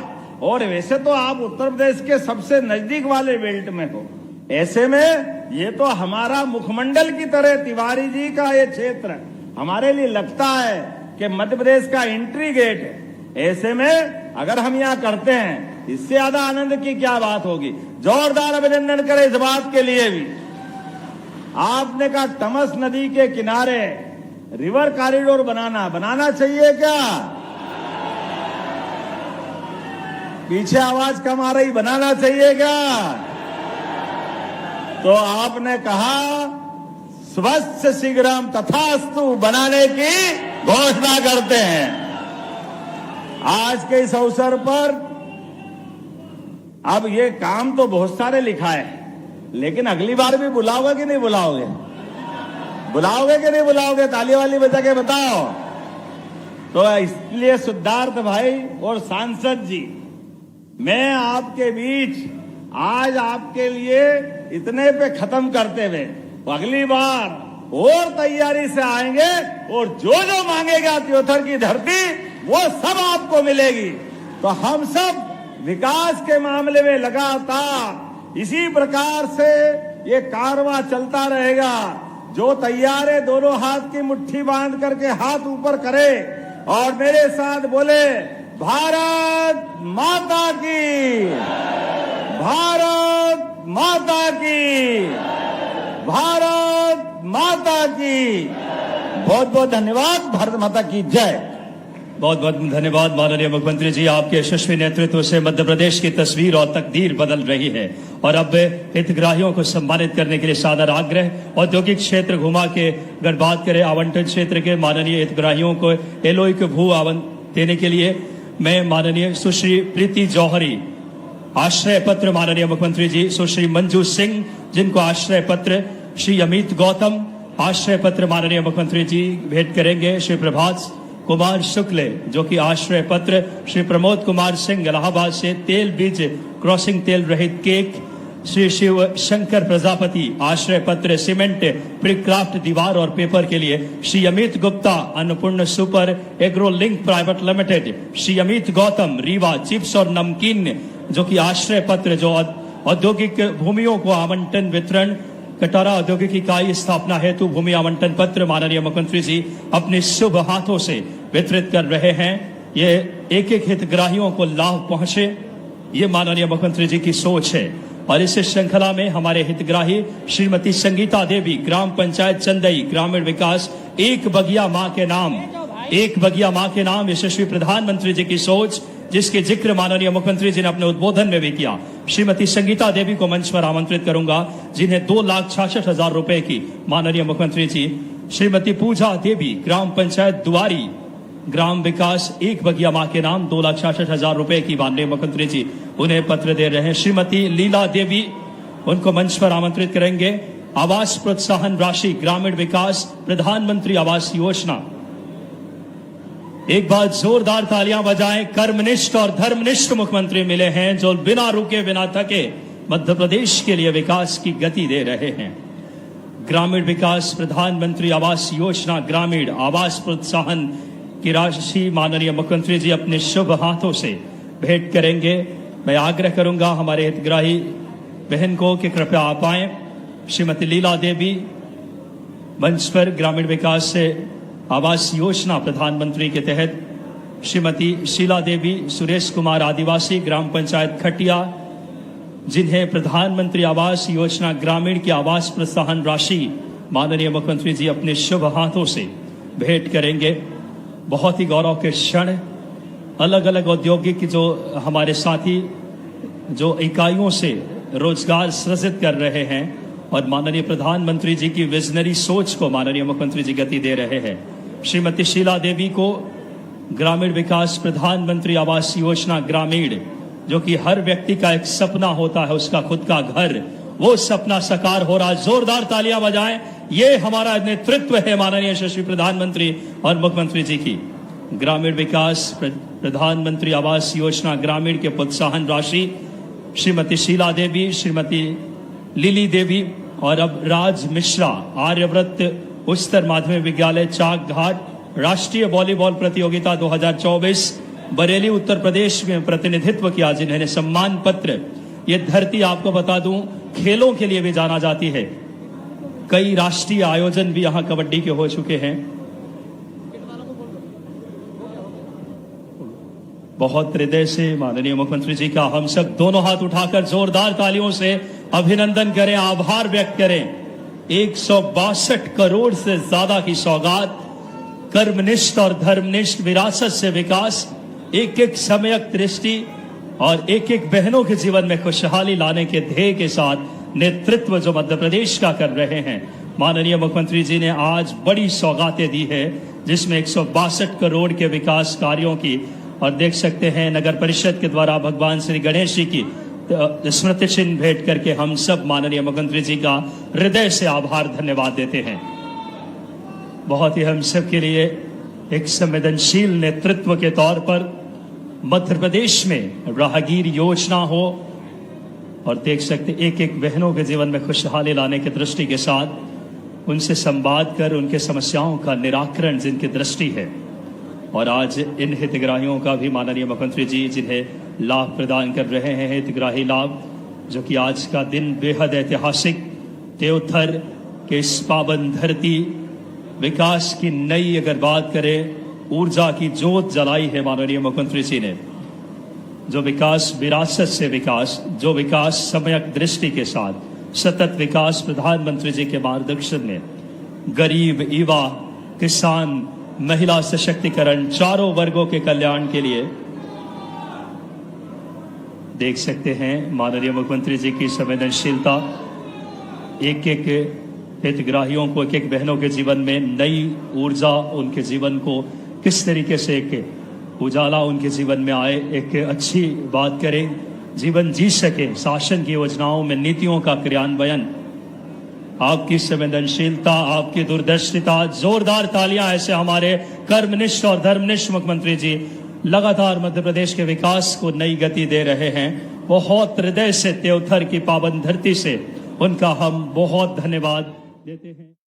और वैसे तो आप उत्तर प्रदेश के सबसे नजदीक वाले बेल्ट में हो, ऐसे में ये तो हमारा मुखमंडल की तरह तिवारी जी का ये क्षेत्र हमारे लिए लगता है कि मध्य प्रदेश का एंट्री गेट है। ऐसे में अगर हम यहाँ करते हैं, इससे ज्यादा आनंद की क्या बात होगी। जोरदार अभिनंदन करें इस बात के लिए भी। आपने कहा तमस नदी के किनारे रिवर कॉरिडोर बनाना चाहिए क्या? पीछे आवाज कम आ रही, बनाना चाहिए क्या? तो आपने कहा स्वच्छ शीघ्रम तथास्तु बनाने की घोषणा करते हैं। आज के इस अवसर पर अब ये काम तो बहुत सारे लिखा है, लेकिन अगली बार भी बुलाओगे कि नहीं बुलाओगे? बुलाओगे कि नहीं बुलाओगे? ताली वाली बजा के बताओ। तो इसलिए सिद्धार्थ भाई और सांसद जी, मैं आपके बीच आज आपके लिए इतने पे खत्म करते हुए अगली बार और तैयारी से आएंगे और जो जो मांगेगा त्योथर की धरती वो सब आपको मिलेगी। तो हम सब विकास के मामले में लगातार इसी प्रकार से ये कारवां चलता रहेगा। जो तैयार है दोनों हाथ की मुट्ठी बांध करके हाथ ऊपर करे और मेरे साथ बोले, भारत माता की, भारत माता की, भारत माता की। बहुत बहुत धन्यवाद। भारत माता की जय। बहुत बहुत धन्यवाद माननीय मुख्यमंत्री जी। आपके यशस्वी नेतृत्व से मध्य प्रदेश की तस्वीर और तकदीर बदल रही है। और अब हितग्राहियों को सम्मानित करने के लिए सादर आग्रह। औद्योगिक क्षेत्र घुमा के अगर बात करें, आवंटन क्षेत्र के माननीय हितग्राहियों को एलओई के भू आवंटन देने के लिए मैं माननीय सुश्री प्रीति जौहरी, आश्रय पत्र माननीय मुख्यमंत्री जी, सुश्री मंजू सिंह जिनको आश्रय पत्र, श्री अमित गौतम आश्रय पत्र माननीय मुख्यमंत्री जी भेंट करेंगे, श्री प्रभात कुमार शुक्ल जो कि आश्रय पत्र, श्री प्रमोद कुमार सिंह इलाहाबाद से तेल बीज क्रॉसिंग तेल रहित केक, श्री शिव शंकर प्रजापति आश्रय पत्र सीमेंट प्रीक्राफ्ट दीवार और पेपर के लिए, Shri Amit Gupta Annapurna super agro link private limited, Shri Amit Gautam Rewa chips और नमकीन जो कि आश्रय पत्र, जो औद्योगिक भूमियों को आवंटन वितरण, कटारा औद्योगिक इकाई स्थापना हेतु भूमि आवंटन पत्र माननीय मुख्यमंत्री जी अपने शुभ हाथों से वितरित कर रहे हैं। ये एक एक हितग्राहियों को लाभ पहुंचे, ये माननीय मुख्यमंत्री जी की सोच है। और इस श्रृंखला में हमारे हितग्राही श्रीमती संगीता देवी, ग्राम पंचायत चंदई, ग्रामीण विकास, एक बगिया माँ के नाम, एक बगिया माँ के नाम यशस्वी प्रधानमंत्री जी की सोच, जिसके जिक्र माननीय मुख्यमंत्री जी ने अपने उद्बोधन में भी किया। श्रीमती संगीता देवी को मंच पर आमंत्रित करूंगा, जिन्हें 2,66,000 रुपए की माननीय मुख्यमंत्री जी, श्रीमती पूजा देवी, ग्राम पंचायत दुआरी, ग्राम विकास, एक बगिया माँ के नाम, 2,66,000 रुपए की माननीय मुख्यमंत्री जी उन्हें पत्र दे रहे हैं। श्रीमती लीला देवी, उनको मंच पर आमंत्रित करेंगे। आवास प्रोत्साहन राशि, ग्रामीण विकास, प्रधानमंत्री आवास योजना। एक बार जोरदार तालियां बजाएं। कर्मनिष्ठ और धर्मनिष्ठ मुख्यमंत्री मिले हैं जो बिना रुके बिना थके मध्य प्रदेश के लिए विकास की गति दे रहे हैं। ग्रामीण विकास, प्रधानमंत्री आवास योजना, ग्रामीण आवास प्रोत्साहन की राशि माननीय मुख्यमंत्री जी अपने शुभ हाथों से भेंट करेंगे। मैं आग्रह करूंगा हमारे हितग्राही बहन को कि कृपया आप आए। श्रीमती लीला देवी मंच पर, ग्रामीण विकास से आवास योजना प्रधानमंत्री के तहत, श्रीमती शीला देवी, सुरेश कुमार आदिवासी, ग्राम पंचायत खटिया, जिन्हें प्रधानमंत्री आवास योजना ग्रामीण की आवास प्रोत्साहन राशि माननीय मुख्यमंत्री जी अपने शुभ हाथों से भेंट करेंगे। बहुत ही गौरव के क्षण। अलग अलग औद्योगिक जो हमारे साथी जो इकाइयों से रोजगार सृजित कर रहे हैं और माननीय प्रधानमंत्री जी की विजनरी सोच को माननीय मुख्यमंत्री जी गति दे रहे हैं। श्रीमती शीला देवी को ग्रामीण विकास प्रधानमंत्री आवास योजना ग्रामीण, जो कि हर व्यक्ति का एक सपना होता है, उसका खुद का घर, वो सपना साकार हो रहा है। जोरदार तालियां बजाएं। ये हमारा नेतृत्व है माननीय यशस्वी प्रधानमंत्री और मुख्यमंत्री जी की। ग्रामीण विकास प्रधानमंत्री आवास योजना ग्रामीण के प्रोत्साहन राशि श्रीमती शीला देवी, श्रीमती लिली देवी और अब राज मिश्रा आर्यव्रत उच्चतर माध्यमिक विद्यालय चाक घाट राष्ट्रीय वॉलीबॉल प्रतियोगिता 2024 बरेली उत्तर प्रदेश में प्रतिनिधित्व किया, जिन्होंने सम्मान पत्र। ये धरती आपको बता दूं खेलों के लिए भी जाना जाती है। कई राष्ट्रीय आयोजन भी यहां कबड्डी के हो चुके हैं। बहुत हृदय से माननीय मुख्यमंत्री जी का हम सब दोनों हाथ उठाकर जोरदार तालियों से अभिनंदन करें, आभार व्यक्त करें। 162 करोड़ से ज्यादा की सौगात, कर्मनिष्ठ और धर्मनिष्ठ विरासत से विकास, एक एक सम्यक दृष्टि और एक एक बहनों के जीवन में खुशहाली लाने के ध्येय के साथ नेतृत्व जो मध्य प्रदेश का कर रहे हैं माननीय मुख्यमंत्री जी ने आज बड़ी सौगातें दी है, जिसमें 162 करोड़ के विकास कार्यों की, और देख सकते हैं नगर परिषद के द्वारा भगवान श्री गणेश जी की स्मृति चिन्ह भेंट करके हम सब माननीय मुख्यमंत्री जी का हृदय से आभार धन्यवाद देते हैं। बहुत ही हम सब के लिए एक संवेदनशील नेतृत्व के तौर पर मध्य प्रदेश में राहगीर योजना हो और देख सकते एक एक बहनों के जीवन में खुशहाली लाने की दृष्टि के साथ उनसे संवाद कर उनके समस्याओं का निराकरण जिनकी दृष्टि है, और आज इन हितग्राहियों का भी माननीय मुख्यमंत्री जी जिन्हें लाभ प्रदान कर रहे हैं, हितग्राही लाभ, जो कि आज का दिन बेहद ऐतिहासिक, देवथर के इस पावन धरती विकास की नई अगर बात करें ऊर्जा की जोत जलाई है माननीय मुख्यमंत्री जी ने। जो विकास विरासत से विकास, जो विकास सम्यक दृष्टि के साथ सतत विकास प्रधानमंत्री जी के मार्गदर्शन में गरीब, युवा, किसान, महिला सशक्तिकरण, चारों वर्गों के कल्याण के लिए देख सकते हैं माननीय मुख्यमंत्री जी की संवेदनशीलता। एक एक हितग्राहियों को, एक एक बहनों के जीवन में नई ऊर्जा, उनके जीवन को किस तरीके से एक उजाला उनके जीवन में आए, एक अच्छी बात करें, जीवन जी सके, शासन की योजनाओं में नीतियों का क्रियान्वयन। आपकी संवेदनशीलता, आपकी दूरदर्शिता, जोरदार तालियां ऐसे हमारे कर्मनिष्ठ और धर्मनिष्ठ मुख्यमंत्री जी लगातार मध्य प्रदेश के विकास को नई गति दे रहे हैं। बहुत हृदय से देवथर की पावन धरती से उनका हम बहुत धन्यवाद देते हैं।